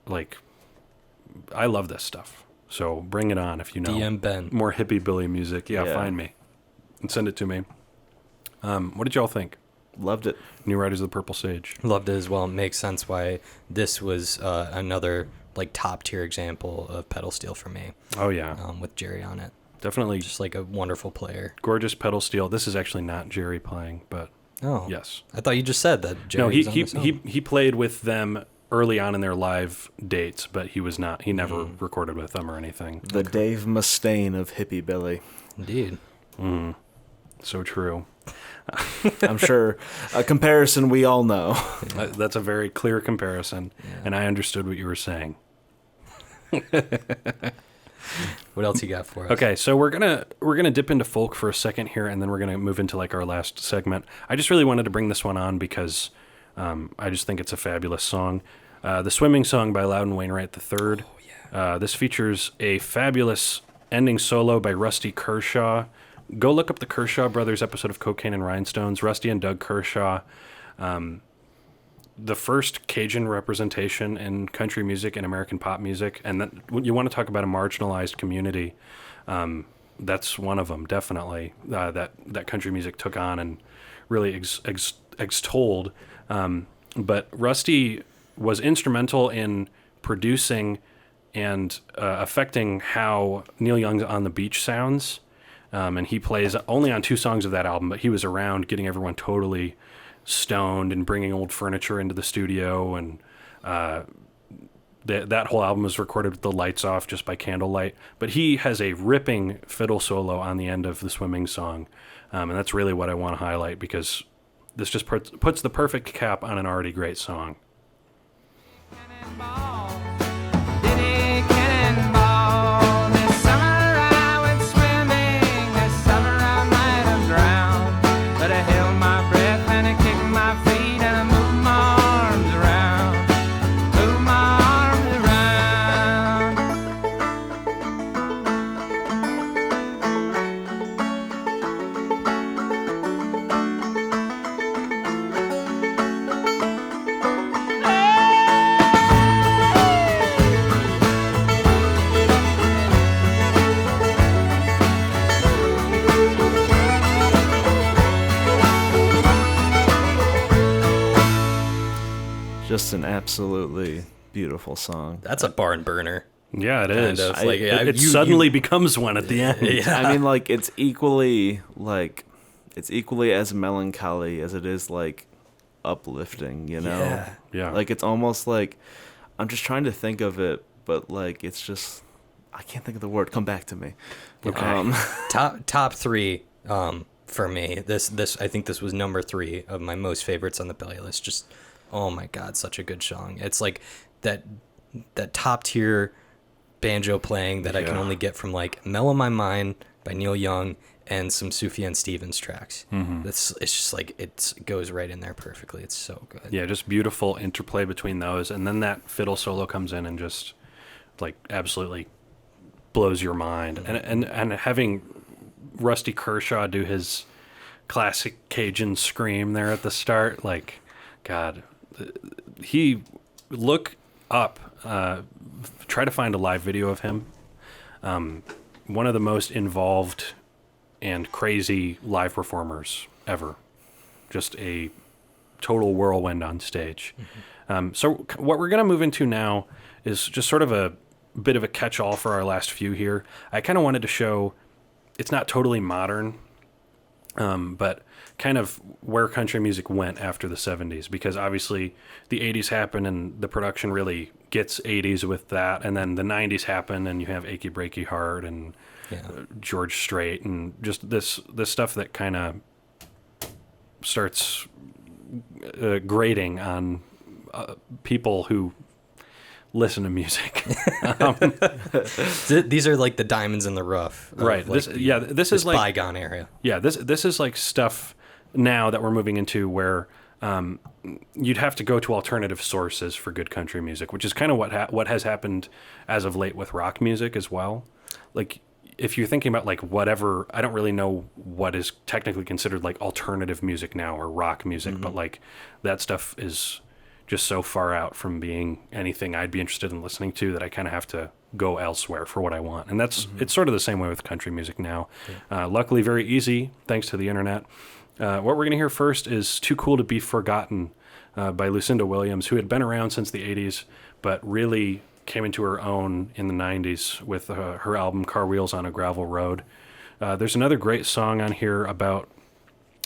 like I love this stuff. So bring it on if you know DM Ben. more hippie Billy music. Yeah, find me and send it to me. What did y'all think? Loved it. New Riders of the Purple Sage. Loved it as well. It makes sense why this was another like top tier example of pedal steel for me. Oh yeah, with Jerry on it. definitely Just like a wonderful player. gorgeous pedal steel. This is actually not Jerry playing, but Oh, yes. I thought you just said that. Jerry No, was on his own. he played with them early on in their live dates, but he was not. He never recorded with them or anything. The Dave Mustaine of hippie Billy. Indeed. So true. I'm sure a comparison we all know. That's a very clear comparison, and I understood what you were saying. What else you got for us? Okay, so we're gonna dip into folk for a second here, and then we're gonna move into like our last segment. I just really wanted to bring this one on because I just think it's a fabulous song. The Swimming Song by Loudon Wainwright III. Oh, yeah. This features a fabulous ending solo by Rusty Kershaw. Go look up the Kershaw Brothers episode of Cocaine and Rhinestones. Rusty and Doug Kershaw. The first Cajun representation in country music and American pop music. And that, you want to talk about a marginalized community, that's one of them, definitely, that country music took on and really extolled. But Rusty was instrumental in producing and affecting how Neil Young's On the Beach sounds. And he plays only on 2 songs of that album, but he was around getting everyone totally stoned and bringing old furniture into the studio. And that whole album was recorded with the lights off just by candlelight. But he has a ripping fiddle solo on the end of the Swimming Song. And that's really what I want to highlight because this just puts the perfect cap on an already great song. Just an absolutely beautiful song. That's a barn burner. Yeah, it is. Kind of. Like, It suddenly becomes one at the end. Yeah. I mean, like it's equally as melancholy as it is like uplifting, you know? Yeah. Yeah. Like it's almost like I'm just trying to think of it, but like it's just I can't think of the word. Come back to me. Okay. Top 3 for me. This I think this was number 3 of my most favorites on the playlist. Just oh my god, such a good song. It's like that top tier banjo playing that I can only get from like Mellow My Mind by Neil Young and some Sufjan Stevens tracks. It's just like it goes right in there perfectly. It's so good. Yeah, just beautiful interplay between those, and then that fiddle solo comes in and just like absolutely blows your mind. And having Rusty Kershaw do his classic Cajun scream there at the start, like God, he look up, try to find a live video of him. One of the most involved and crazy live performers ever. Just a total whirlwind on stage. So what we're going to move into now is just sort of a bit of a catch-all for our last few here. I kind of wanted to show it's not totally modern, but kind of where country music went after the 70s, because obviously the 80s happened and the production really gets 80s with that, and then the 90s happen and you have Achy Breaky Heart and George Strait and just this stuff that kind of starts grating on people who listen to music. These are like the diamonds in the rough. Right. Like this is like bygone area. Yeah. This is like stuff now that we're moving into where you'd have to go to alternative sources for good country music, which is kind of what has happened as of late with rock music as well. Like, if you're thinking about like whatever, I don't really know what is technically considered like alternative music now or rock music, but like that stuff is just so far out from being anything I'd be interested in listening to that I kind of have to go elsewhere for what I want. And that's it's sort of the same way with country music now. Luckily, very easy thanks to the internet. What we're going to hear first is Too Cool to Be Forgotten by Lucinda Williams, who had been around since the 80s, but really came into her own in the 90s with her album Car Wheels on a Gravel Road. There's another great song on here about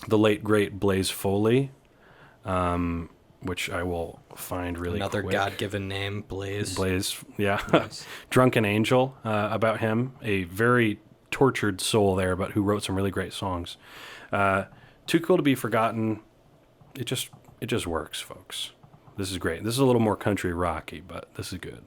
the late, great Blaze Foley, which I will find really Another quick. God-given name, Blaze. Blaze, yeah. Nice. Drunken Angel, about him, a very tortured soul there, but who wrote some really great songs. Too Cool to Be Forgotten, it just works, folks. This is great. This is a little more country rocky, but this is good.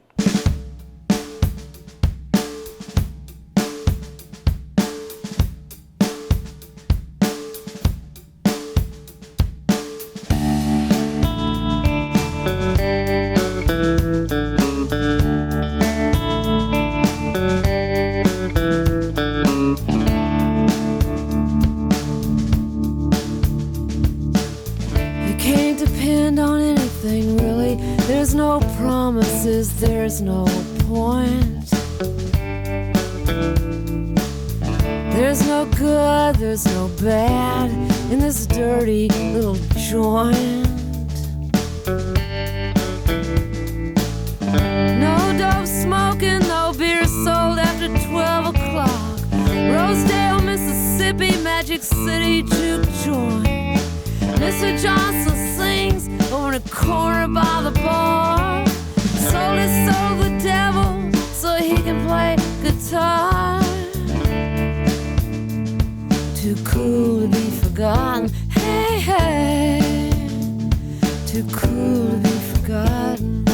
There's no point. There's no good, there's no bad in this dirty little joint. No dope smoking, no beer sold after 12 o'clock. Rosedale, Mississippi, Magic City juke joint. Mr. Johnson sings over in a corner by the bar. Sold his soul the devil so he can play guitar. Too cool to be forgotten. Hey, hey. Too cool to be forgotten.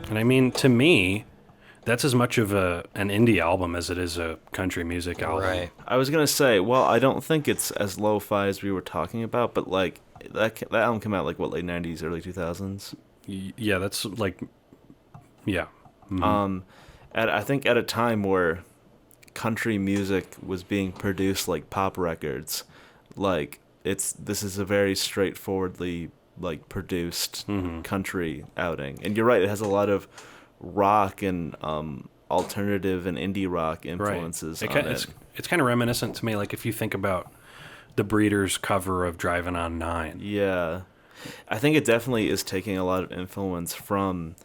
And I mean, to me, that's as much of an indie album as it is a country music album. Right. I was gonna say, well, I don't think it's as lo-fi as we were talking about, but like that album came out like what, late 90s, early 2000s. Yeah, that's like, yeah. Mm-hmm. I think at a time where country music was being produced like pop records, like this is a very straightforwardly like produced country outing. And you're right, it has a lot of rock and alternative and indie rock influences on it. It's kind of reminiscent to me, like if you think about the Breeders' cover of Driving on 9. Yeah. I think it definitely is taking a lot of influence from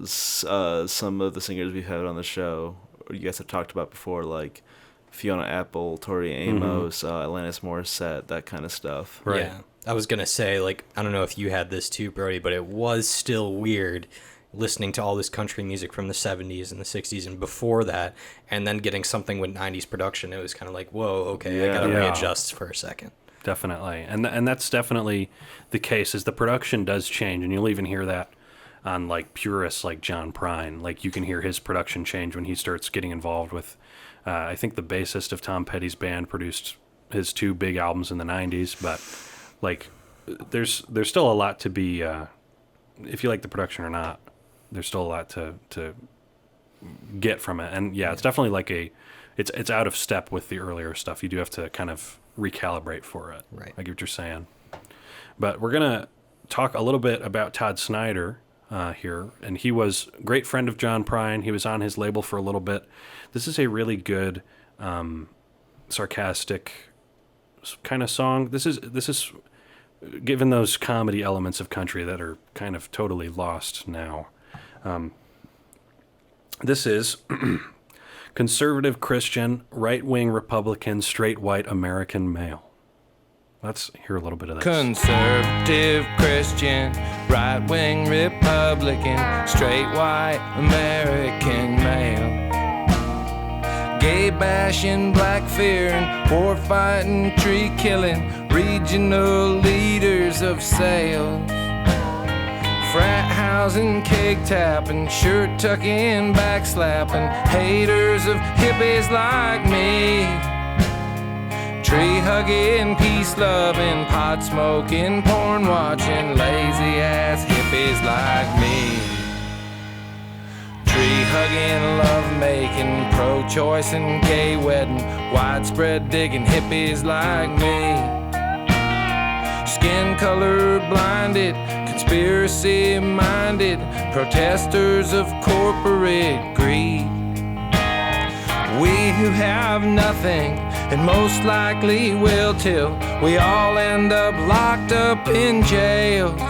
some of the singers we've had on the show, or you guys have talked about before, like Fiona Apple, Tori Amos, Alanis Morissette, that kind of stuff. Right. Yeah. I was going to say, like, I don't know if you had this too, Brody, but it was still weird listening to all this country music from the 70s and the 60s and before that, and then getting something with 90s production. It was kind of like, whoa, okay, I got to readjust for a second. Definitely. And that's definitely the case, is the production does change, and you'll even hear that on, like, purists like John Prine. Like, you can hear his production change when he starts getting involved with, I think the bassist of Tom Petty's band produced his 2 big albums in the 90s, but, like, there's still a lot to be, if you like the production or not, there's still a lot to get from it. And yeah, it's definitely like it's out of step with the earlier stuff. You do have to kind of recalibrate for it. Right. I get what you're saying. But we're going to talk a little bit about Todd Snyder here. And he was a great friend of John Prine. He was on his label for a little bit. This is a really good, sarcastic kind of song. This is given those comedy elements of country that are kind of totally lost now. This is conservative Christian, right-wing Republican, straight white American male. Let's hear a little bit of this. Conservative Christian, right-wing Republican, straight white American male. gay bashing, black fear, and war fighting, tree killing, regional leaders of sales. Frat housing, cake tapping, shirt tucking, backslapping, haters of hippies like me. Tree hugging, peace loving, pot smoking, porn watching, lazy ass hippies like me. Tree hugging, love making, pro choice and gay wedding, widespread digging hippies like me. Skin color blinded, conspiracy minded, protesters of corporate greed. We who have nothing, and most likely will till we all end up locked up in jails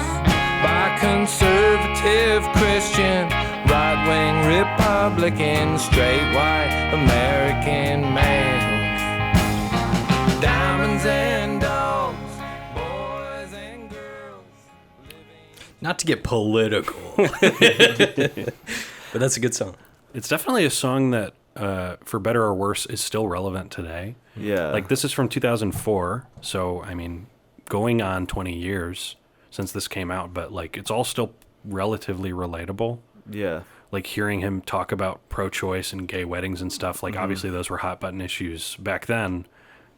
by conservative Christian, right-wing Republican, straight white American males. Diamonds and dogs, boys and girls. Not to get political, but that's a good song. It's definitely a song that, for better or worse, is still relevant today. Yeah. Like, this is from 2004, so, I mean, going on 20 years since this came out, but, like, it's all still relatively relatable. Yeah. Like, hearing him talk about pro-choice and gay weddings and stuff, like, obviously those were hot-button issues back then,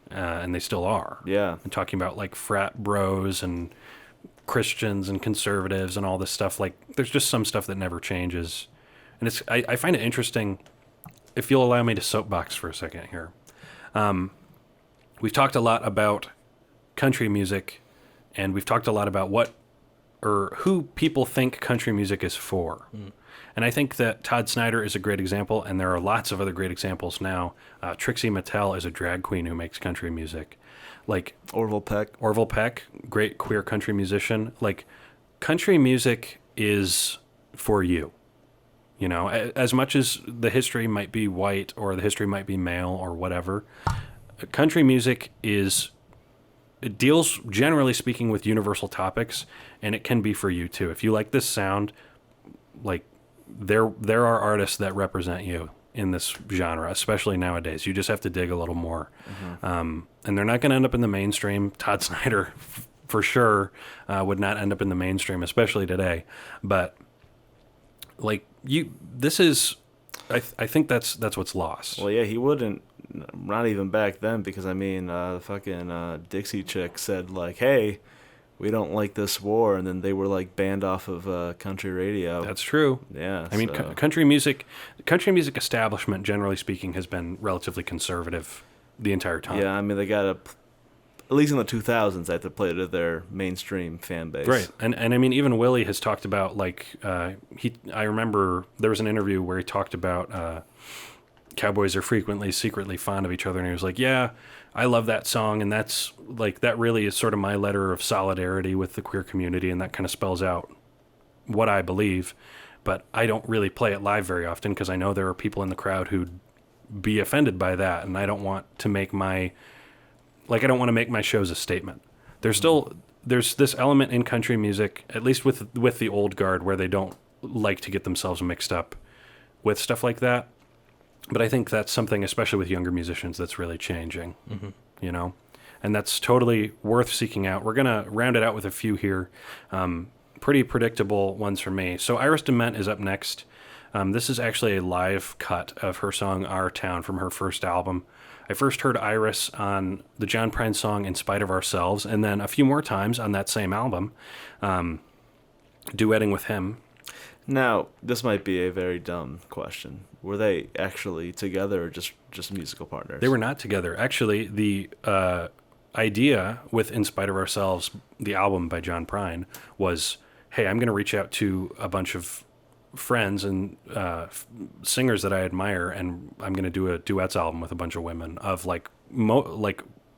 and they still are. Yeah. And talking about, like, frat bros and Christians and conservatives and all this stuff, like, there's just some stuff that never changes. And it's I find it interesting, if you'll allow me to soapbox for a second here. We've talked a lot about country music, and we've talked a lot about what or who people think country music is for. And I think that Todd Snyder is a great example, and there are lots of other great examples now. Trixie Mattel is a drag queen who makes country music. Like Orville Peck, great queer country musician. Like, country music is for you. You know, as much as the history might be white or the history might be male or whatever, country music it deals, generally speaking, with universal topics, and it can be for you too. If you like this sound, like, there are artists that represent you in this genre, especially nowadays. You just have to dig a little more. And they're not going to end up in the mainstream. Todd Snyder, for sure, would not end up in the mainstream, especially today. But, like, I think that's what's lost. Well, yeah, he wouldn't, not even back then, because, I mean, fucking Dixie Chick said, like, hey, we don't like this war, and then they were, like, banned off of country radio. That's true. Yeah. I mean, country music establishment, generally speaking, has been relatively conservative the entire time. Yeah, I mean, they got to, at least in the 2000s, they had to play to their mainstream fan base. Right. And I mean, even Willie has talked about, like, I remember there was an interview where he talked about cowboys are frequently secretly fond of each other, and he was like, yeah, I love that song, and that's, like, that really is sort of my letter of solidarity with the queer community, and that kind of spells out what I believe, but I don't really play it live very often because I know there are people in the crowd who'd be offended by that, and I don't want to make my shows a statement. There's this element in country music, at least with the old guard, where they don't like to get themselves mixed up with stuff like that. But I think that's something, especially with younger musicians, that's really changing, you know? And that's totally worth seeking out. We're going to round it out with a few here. Pretty predictable ones for me. So Iris DeMent is up next. This is actually a live cut of her song Our Town from her first album. I first heard Iris on the John Prine song In Spite of Ourselves, and then a few more times on that same album, duetting with him. Now, this might be a very dumb question. Were they actually together or just musical partners? They were not together. Actually, the idea with In Spite of Ourselves, the album by John Prine, was, hey, I'm going to reach out to a bunch of friends and singers that I admire, and I'm going to do a duets album with a bunch of women of, like,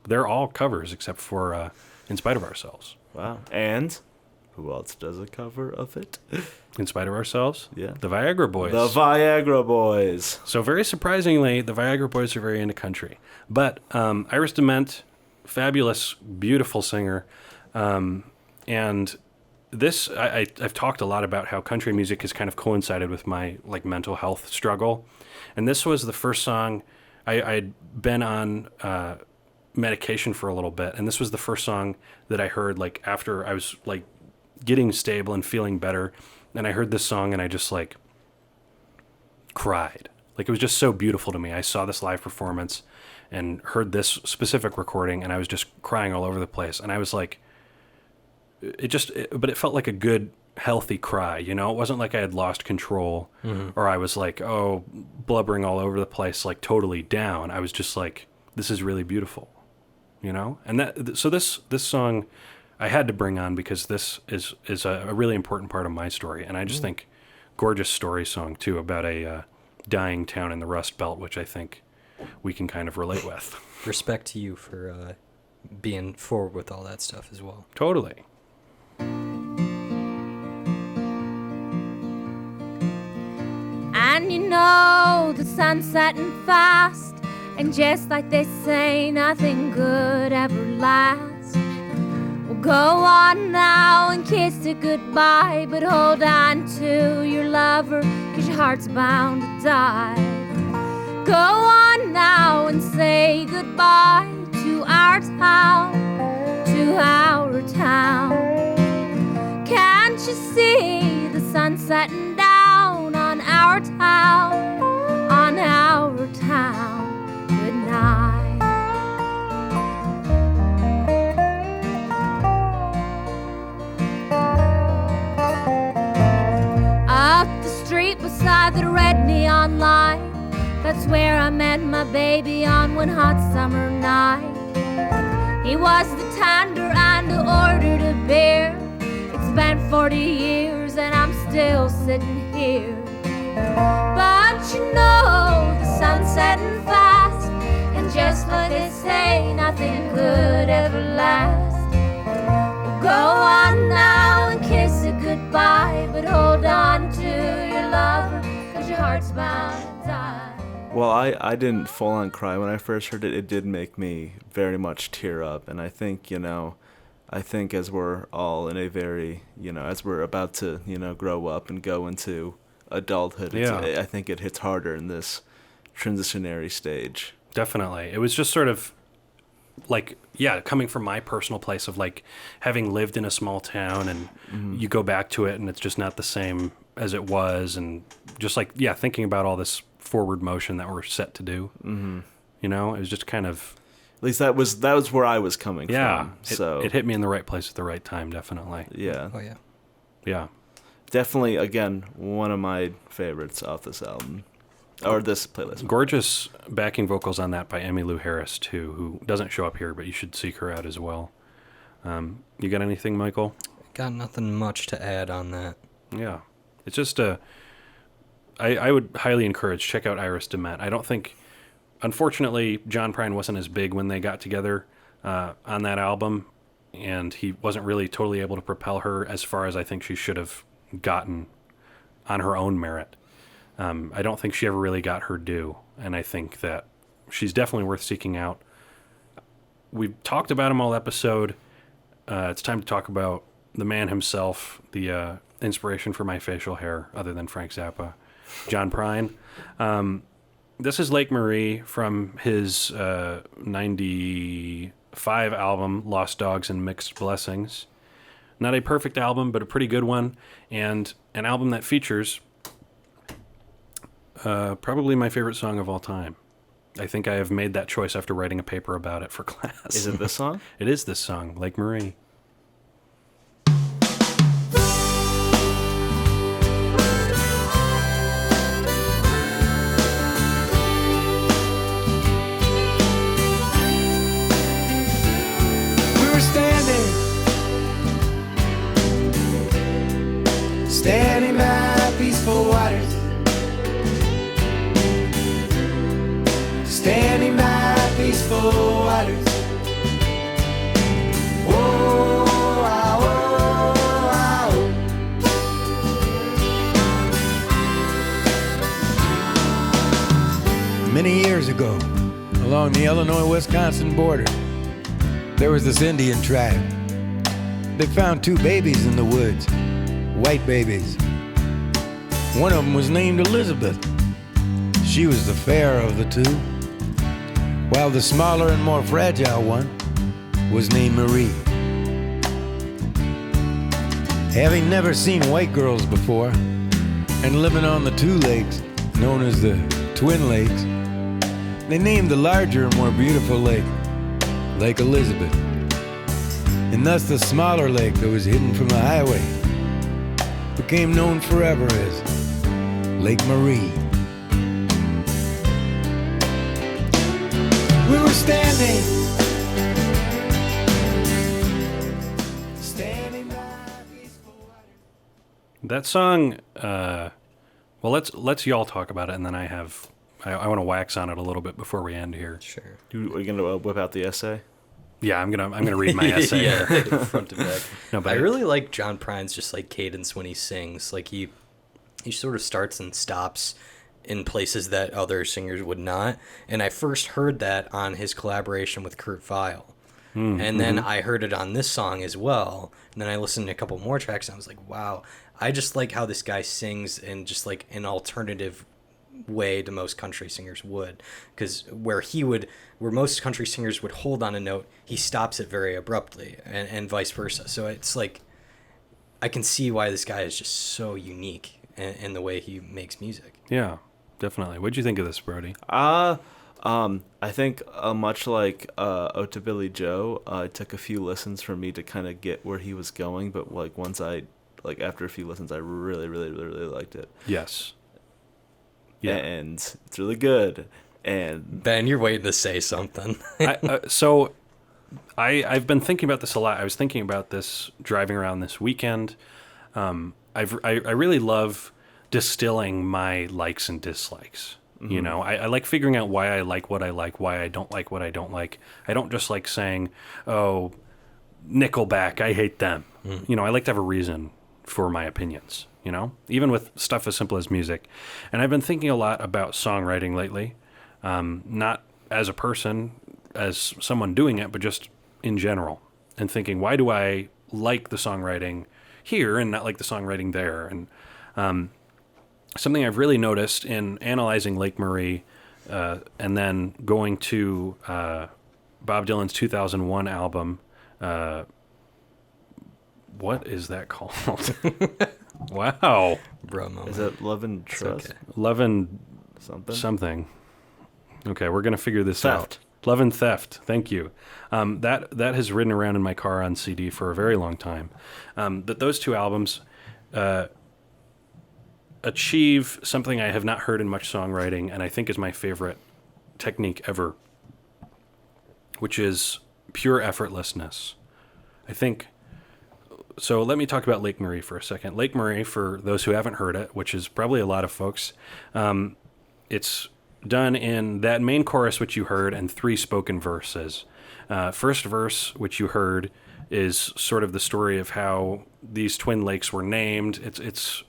they're all covers except for In Spite of Ourselves. Wow. And who else does a cover of it? In Spite of Ourselves? Yeah. The Viagra Boys. The Viagra Boys. So very surprisingly, the Viagra Boys are very into country. But Iris DeMent, fabulous, beautiful singer. And this, I've talked a lot about how country music has kind of coincided with my, like, mental health struggle. And this was the first song I'd been on medication for a little bit, and this was the first song that I heard like after I was like getting stable and feeling better, and I heard this song and I just like cried. Like, it was just so beautiful to me. I saw this live performance and heard this specific recording, and I was just crying all over the place. And I was like, but it felt like a good, healthy cry, you know? It wasn't like I had lost control or I was like, oh, blubbering all over the place, like totally down. I was just like, this is really beautiful, you know? And so this song I had to bring on because this is a really important part of my story. And I just think gorgeous story song too, about a dying town in the Rust Belt, which I think we can kind of relate with. Respect to you for being forward with all that stuff as well. Totally. And you know the sun's setting fast, and just like they say, nothing good ever lasts. Well, go on now and kiss it goodbye, but hold on to your lover, 'cause your heart's bound to die. Go on now and say goodbye to our town, to our town. Can't you see the sun setting down on our town, on our town? Good night. Up the street beside the red neon light, that's where I met my baby on one hot summer night. He was the tender and I ordered a beer. It's been 40 years and I'm still sitting here. But you know the sun's setting fast, and just like they say, nothing good ever lasts. Well, go on now and kiss it goodbye, but hold on to your lover, 'cause your heart's bound to die. Well, I didn't full on cry when I first heard it. It did make me very much tear up, and I think, as we're all in a very, as we're about to, grow up and go into adulthood, I think it hits harder in this transitionary stage. Definitely. It was just sort of like, coming from my personal place of like having lived in a small town, and you go back to it and it's just not the same as it was, and just like, thinking about all this forward motion that we're set to do. It was just kind of, at least that was where I was coming from. So it hit me in the right place at the right time, definitely. Yeah. Oh yeah. Yeah. Definitely, again, one of my favorites off this album, or this playlist. Gorgeous backing vocals on that by Emmylou Harris too, who doesn't show up here, but you should seek her out as well. You got anything, Michael? Got nothing much to add on that. Yeah. It's just I would highly encourage, check out Iris DeMette. I don't think, unfortunately, John Prine wasn't as big when they got together on that album, and he wasn't really totally able to propel her as far as I think she should have gotten on her own merit. I don't think she ever really got her due, and I think that she's definitely worth seeking out. We've talked about him all episode. It's time to talk about the man himself, the inspiration for my facial hair, other than Frank Zappa, John Prine. This is Lake Marie from his 95 album, Lost Dogs and Mixed Blessings. Not a perfect album, but a pretty good one, and an album that features probably my favorite song of all time. I think I have made that choice after writing a paper about it for class. Is it this song? It is this song, Lake Marie. Standing by peaceful waters, standing by peaceful waters. Oh, ah, oh, ah, oh. Many years ago, along the Illinois-Wisconsin border, there was this Indian tribe. They found 2 babies in the woods. White babies. One of them was named Elizabeth. She was the fairer of the 2. while the smaller and more fragile one was named Marie. Having never seen white girls before, and living on the two lakes known as the Twin Lakes, they named the larger and more beautiful lake Lake Elizabeth. And thus the smaller lake that was hidden from the highway became known forever as Lake Marie. We were standing by peaceful water. That song, well, let's y'all talk about it, and then I want to wax on it a little bit before we end here. Sure. Are you gonna whip out the essay? Yeah, I'm gonna read my essay. Yeah, front to back. No, but I really like John Prine's just like cadence when he sings. Like he sort of starts and stops in places that other singers would not. And I first heard that on his collaboration with Kurt Vile. And then I heard it on this song as well. And then I listened to a couple more tracks and I was like, wow, I just like how this guy sings in just like an alternative way to most country singers would. Because where most country singers would hold on a note, he stops it very abruptly and vice versa. So it's like, I can see why this guy is just so unique in the way he makes music. Yeah, definitely. What'd you think of this, Brody? I think much like Ode to Billy Joe, it took a few listens for me to kind of get where he was going, but like after a few listens, I really, really, really, really liked it. Yes. Yeah. And it's really good. And Ben, you're waiting to say something. I've been thinking about this a lot. I was thinking about this driving around this weekend. I really love distilling my likes and dislikes. You know, I like figuring out why I like what I like, why I don't like what I don't like. I don't just like saying, oh, Nickelback, I hate them. You know, I like to have a reason for my opinions, you know, even with stuff as simple as music. And I've been thinking a lot about songwriting lately, not as a person, as someone doing it, but just in general, and thinking, why do I like the songwriting here and not like the songwriting there? And something I've really noticed in analyzing Lake Marie and then going to Bob Dylan's 2001 album, what is that called? Wow. Bro moment. is it Love and Trust? Okay. Love and something. Okay, we're going to figure this out. Love and Theft. Thank you. That has ridden around in my car on CD for a very long time. But those two albums achieve something I have not heard in much songwriting, and I think is my favorite technique ever, which is pure effortlessness. I think. So let me talk about Lake Marie for a second. Lake Marie, for those who haven't heard it, which is probably a lot of folks, it's done in that main chorus, which you heard, and 3 spoken verses. First verse, which you heard, is sort of the story of how these twin lakes were named. It's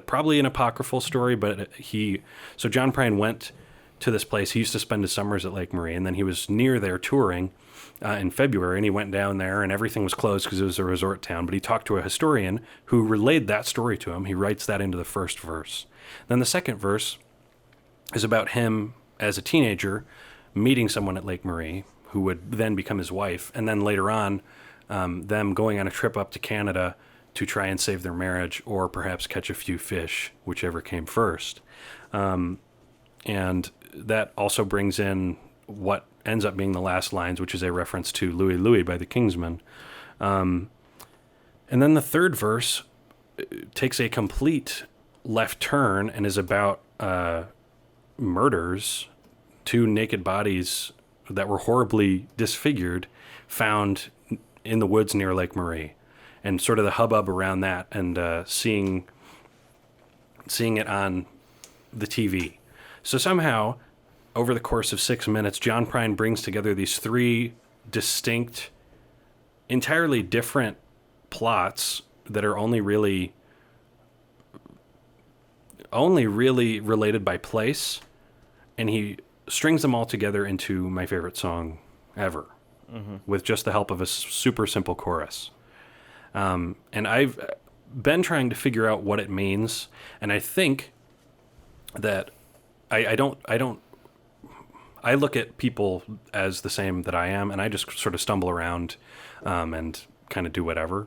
probably an apocryphal story, but so John Prine went to this place. He used to spend his summers at Lake Marie, and then he was near there touring in February, and he went down there, and everything was closed because it was a resort town. But he talked to a historian who relayed that story to him. He writes that into the first verse. Then the second verse is about him as a teenager meeting someone at Lake Marie who would then become his wife, and then later on them going on a trip up to Canada to try and save their marriage, or perhaps catch a few fish, whichever came first. And that also brings in what ends up being the last lines, which is a reference to Louie Louie by the Kingsmen. And then the third verse takes a complete left turn and is about murders, 2 naked bodies that were horribly disfigured, found in the woods near Lake Marie, and sort of the hubbub around that, and seeing it on the TV. So somehow, over the course of 6 minutes, John Prine brings together these 3 distinct, entirely different plots that are only really related by place, and he strings them all together into my favorite song ever, with just the help of a super simple chorus. And I've been trying to figure out what it means, and I think that I I look at people as the same that I am, and I just sort of stumble around and kind of do whatever.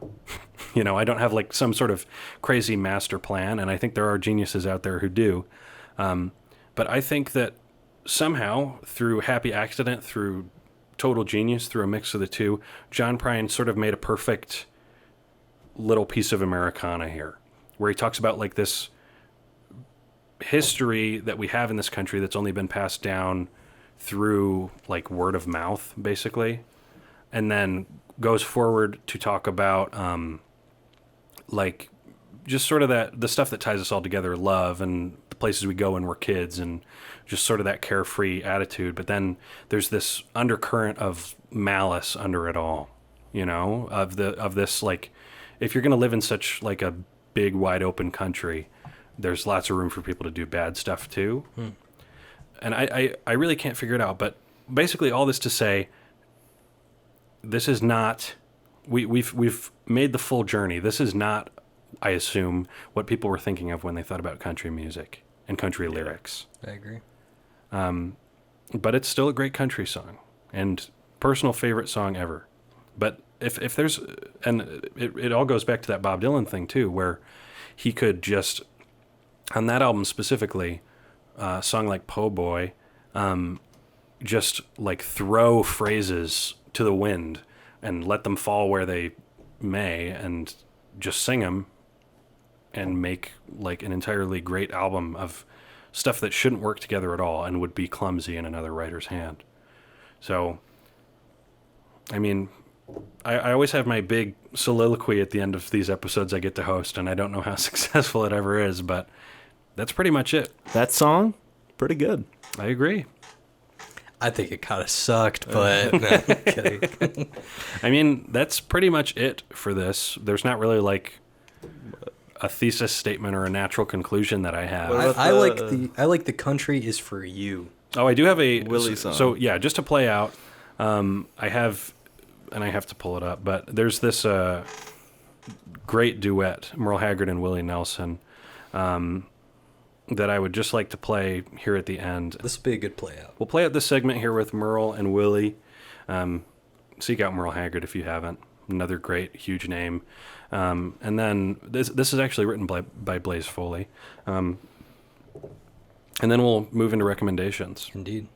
You know, I don't have like some sort of crazy master plan, and I think there are geniuses out there who do. But I think that somehow, through happy accident, through total genius, through a mix of the two, John Prine sort of made a perfect little piece of Americana here, where he talks about like this history that we have in this country that's only been passed down through like word of mouth, basically, and then goes forward to talk about like just sort of that the stuff that ties us all together, love and the places we go when we're kids, and just sort of that carefree attitude. But then there's this undercurrent of malice under it all, you know, of this like, if you're going to live in such like a big wide open country, there's lots of room for people to do bad stuff too. And I really can't figure it out. But basically all this to say, this is not, we've made the full journey. This is not, I assume, what people were thinking of when they thought about country music and country lyrics. I agree. But it's still a great country song and personal favorite song ever. But if there's, and it all goes back to that Bob Dylan thing too, where he could just, on that album specifically, a song like Po' Boy, just like throw phrases to the wind and let them fall where they may and just sing them and make like an entirely great album of stuff that shouldn't work together at all and would be clumsy in another writer's hand. So, I mean, I always have my big soliloquy at the end of these episodes I get to host, and I don't know how successful it ever is, but that's pretty much it. That song, pretty good. I agree. I think it kind of sucked, but no, I'm kidding. I mean, that's pretty much it for this. There's not really like a thesis statement or a natural conclusion that I have. I like the country is for you. Oh, I do have a Willie song. So yeah, just to play out, I have to pull it up, but there's this great duet, Merle Haggard and Willie Nelson, that I would just like to play here at the end. This would be a good play out. We'll play out this segment here with Merle and Willie. Seek out Merle Haggard if you haven't. Another great, huge name. And then this is actually written by Blaze Foley. And then we'll move into recommendations. Indeed.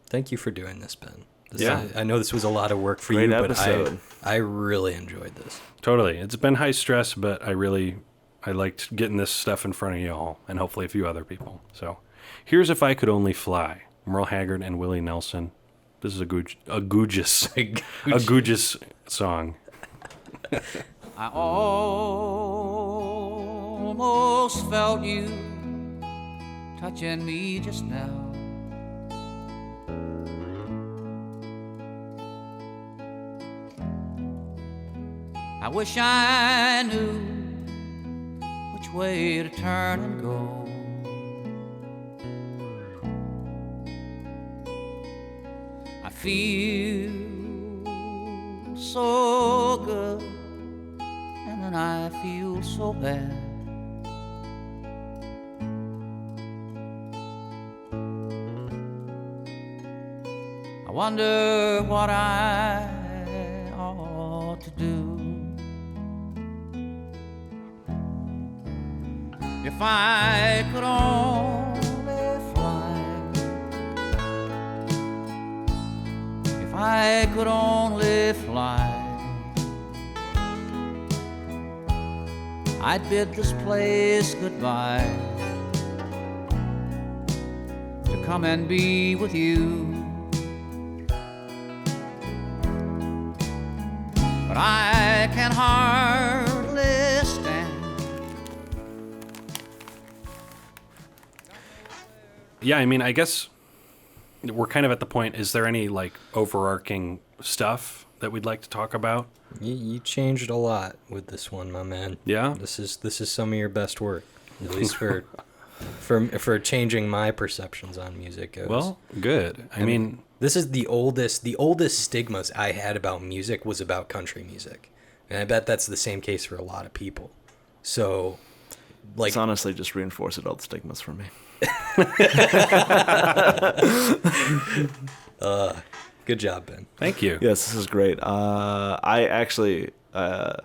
Thank you for doing this, Ben. Yeah. I know this was a lot of work for Great you, episode. but I really enjoyed this. Totally. It's been high stress, but I liked getting this stuff in front of y'all and hopefully a few other people. So here's If I Could Only Fly, Merle Haggard and Willie Nelson. This is a Googis song. I almost felt you touching me just now. I wish I knew which way to turn and go. I feel so good, and then I feel so bad. I wonder what I ought to do. If I could only fly, if I could only fly, I'd bid this place goodbye to come and be with you. But I can hardly stand. Yeah, I mean, I guess we're kind of at the point, is there any like overarching stuff that we'd like to talk about? You changed a lot with this one, my man. Yeah? This is some of your best work, at least for changing my perceptions on music goes. Well, good. I mean, this is the oldest stigmas I had about music was about country music. And I bet that's the same case for a lot of people. So like it's honestly just reinforced all the stigmas for me. Good job, Ben. Thank you. Yes, this is great. I actually, I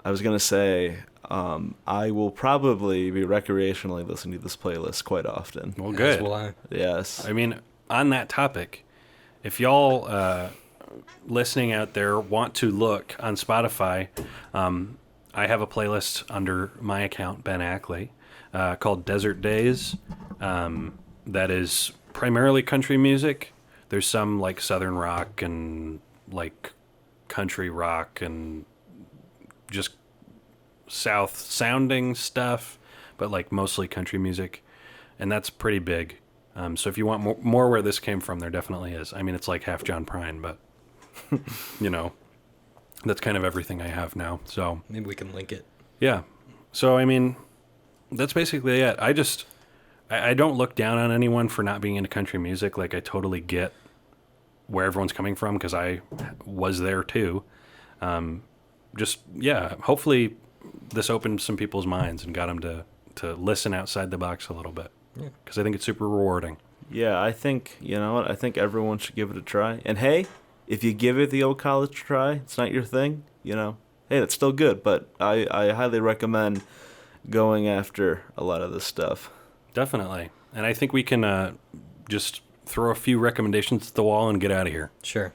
was gonna say, I will probably be recreationally listening to this playlist quite often. Well, good. As will I. Yes. I mean, on that topic, if y'all listening out there want to look on Spotify, I have a playlist under my account, Ben Ackley, called Desert Days. That is primarily country music. There's some like southern rock and like country rock and just south sounding stuff, but like mostly country music, and that's pretty big. So if you want more where this came from, there definitely is. I mean, it's like half John Prine, but you know, that's kind of everything I have now. So Maybe we can link it. yeah. So I mean, that's basically it. I don't look down on anyone for not being into country music. Like, I totally get where everyone's coming from because I was there too. Hopefully this opened some people's minds and got them to listen outside the box a little bit. Because I think it's super rewarding. Yeah, I think, you know what, I think everyone should give it a try. And hey, if you give it the old college try, it's not your thing, you know, hey, that's still good. But I highly recommend going after a lot of this stuff. Definitely. And I think we can just throw a few recommendations at the wall and get out of here. Sure.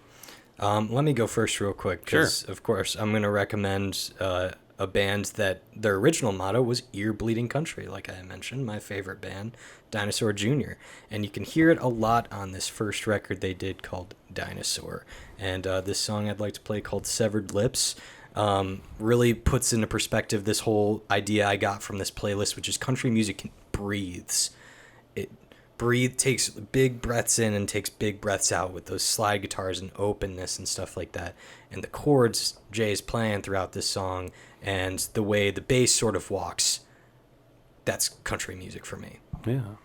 Let me go first real quick. Because, of course, I'm going to recommend a band that their original motto was ear bleeding country, like I mentioned, my favorite band, Dinosaur Jr. And you can hear it a lot on this first record they did called Dinosaur. And this song I'd like to play called Severed Lips really puts into perspective this whole idea I got from this playlist, which is country music breathes. Takes big breaths in and takes big breaths out with those slide guitars and openness and stuff like that. And the chords Jay's playing throughout this song and the way the bass sort of walks, that's country music for me. Yeah.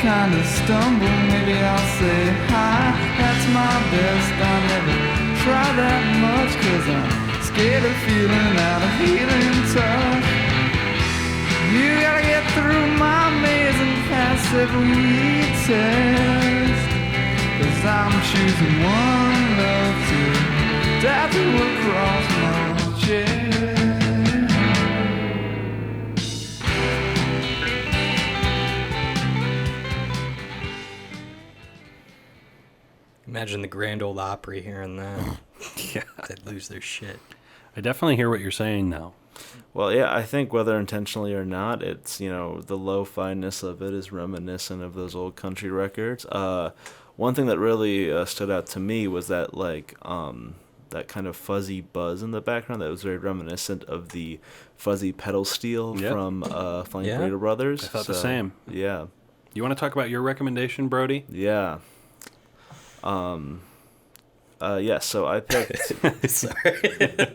Kind of stumble, maybe I'll say hi. That's my best. I never try that much, cause I'm scared of feeling out of feeling tough. You gotta get through my maze and pass every test, cause I'm choosing one love to tattoo across my chest. Imagine the Grand Ole Opry hearing that. Yeah. They'd lose their shit. I definitely hear what you're saying now. Well, yeah, I think whether intentionally or not, it's, you know, the lo-fi-ness of it is reminiscent of those old country records. One thing that really stood out to me was that, like, that kind of fuzzy buzz in the background that was very reminiscent of the fuzzy pedal steel from Flying Burrito Brothers. I thought the same. Yeah. You want to talk about your recommendation, Brody? Yeah. So I picked. Sorry.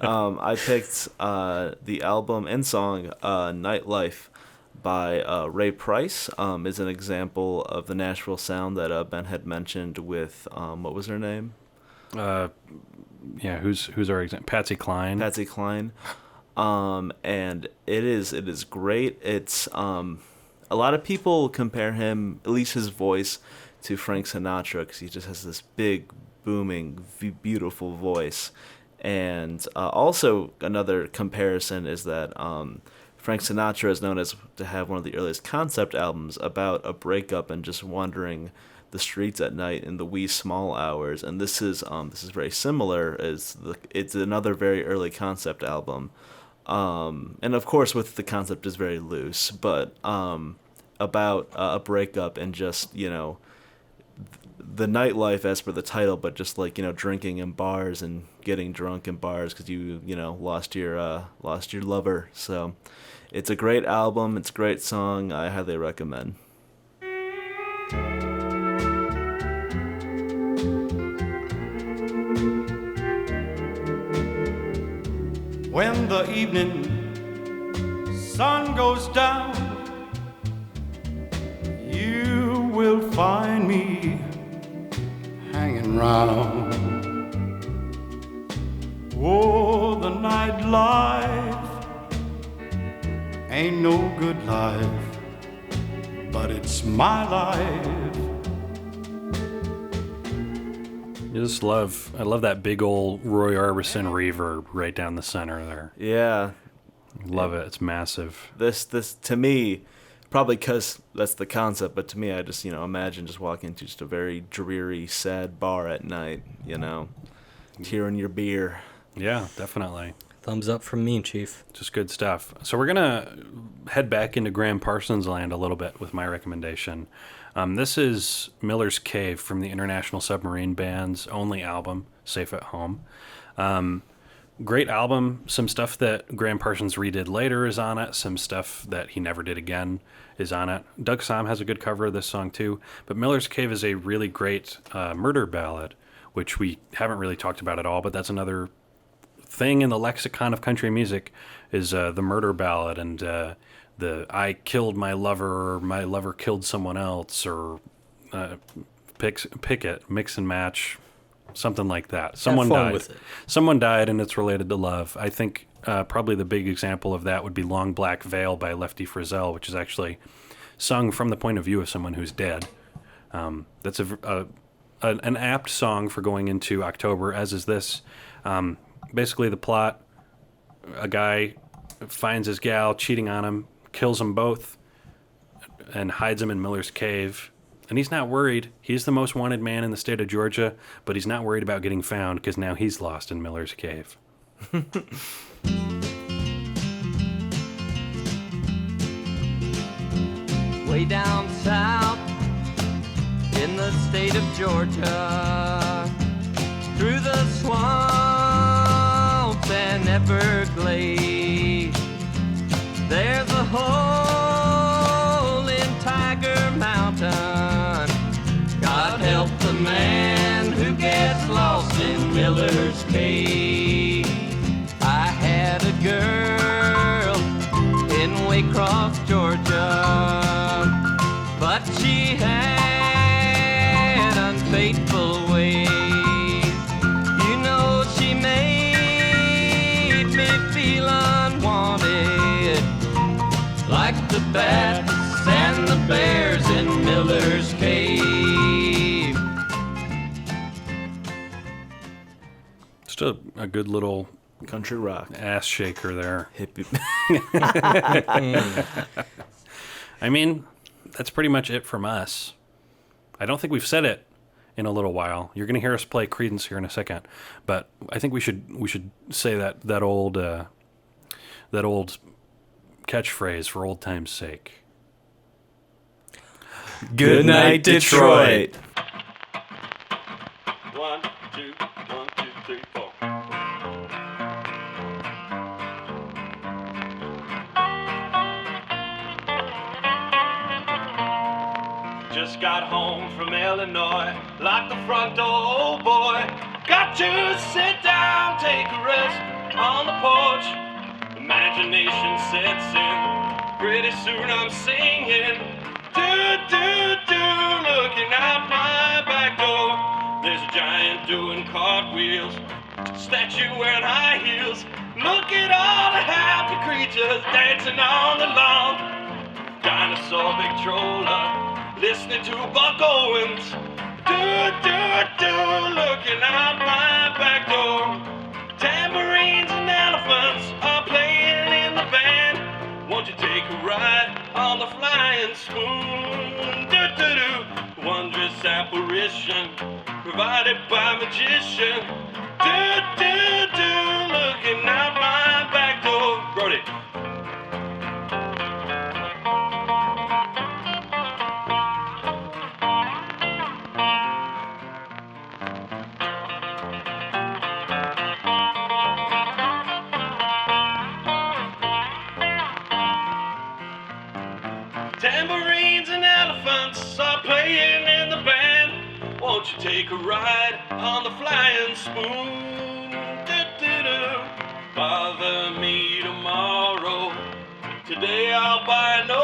I picked the album and song "Nightlife" by Ray Price. Is an example of the Nashville sound that Ben had mentioned with what was her name? Who's our example? Patsy Cline. Patsy Cline. And it is great. It's a lot of people compare him, at least his voice, to Frank Sinatra because he just has this big, booming, beautiful voice. And also another comparison is that Frank Sinatra is known as to have one of the earliest concept albums about a breakup and just wandering the streets at night in the wee small hours. And this is very similar. It's another very early concept album. and of course with the concept is very loose, but about a breakup and just, you know, the nightlife as per the title, but just like, you know, drinking in bars and getting drunk in bars because you know, lost your lover. So it's a great album. It's a great song. I highly recommend. When the evening sun goes down, you will find me hanging round. Oh, the nightlife ain't no good life, but it's my life. I love that big old Roy Orbison reverb right down the center there. Yeah. Love it. It's massive. This to me, probably because that's the concept, but to me, I just, you know, imagine just walking into just a very dreary, sad bar at night, you know, tearing your beer. Yeah, definitely. Thumbs up from me, Chief. Just good stuff. So we're going to head back into Graham Parsons land a little bit with my recommendation. This is Miller's Cave from the International Submarine Band's only album, Safe at Home. Great album. Some stuff that Graham Parsons redid later is on it. Some stuff that he never did again is on it. Doug Somm has a good cover of this song too. But Miller's Cave is a really great murder ballad, which we haven't really talked about at all, but that's another thing in the lexicon of country music is the murder ballad and the I killed my lover or my lover killed someone else or pick it, mix and match, something like that. Someone died. With it. Someone died and it's related to love. I think probably the big example of that would be Long Black Veil by Lefty Frizzell, which is actually sung from the point of view of someone who's dead. That's an apt song for going into October, as is this. Basically, the plot, a guy finds his gal cheating on him, kills them both, and hides them in Miller's Cave. And he's not worried. He's the most wanted man in the state of Georgia, but he's not worried about getting found because now he's lost in Miller's Cave. Way down south in the state of Georgia, through the swamps and Everglades, there's a hole in Tiger Mountain. God help the man who gets lost in Miller's Cave. I had a girl in Waycross, Georgia, but she had unfaithful ways. You know, she made me feel unwanted, like the bats and the bears in Miller's Cave. Just a good little country rock ass shaker there. Hippie. I mean, that's pretty much it from us. I don't think we've said it in a little while. You're going to hear us play Creedence here in a second, but I think we should say that old catchphrase for old time's sake. Good night, Detroit. 1, 2, 1, 2, 3, 4. Just got home from Illinois, locked the front door, oh boy. Got to sit down, take a rest on the porch. Imagination sets in, pretty soon I'm singing. Looking out my back door. There's a giant doing cartwheels, statue wearing high heels. Look at all the happy creatures dancing on the lawn. Dinosaur Victrola, listening to Buck Owens. Looking out my back door. Tambourines and elephants are playing in the van. Won't you take a ride on the flying spoon? Wondrous apparition provided by magician. Looking out my back door. Tambourines and elephants are playing in the band. Won't you take a ride on the flying spoon? Do-do-do. Bother me tomorrow. Today I'll buy no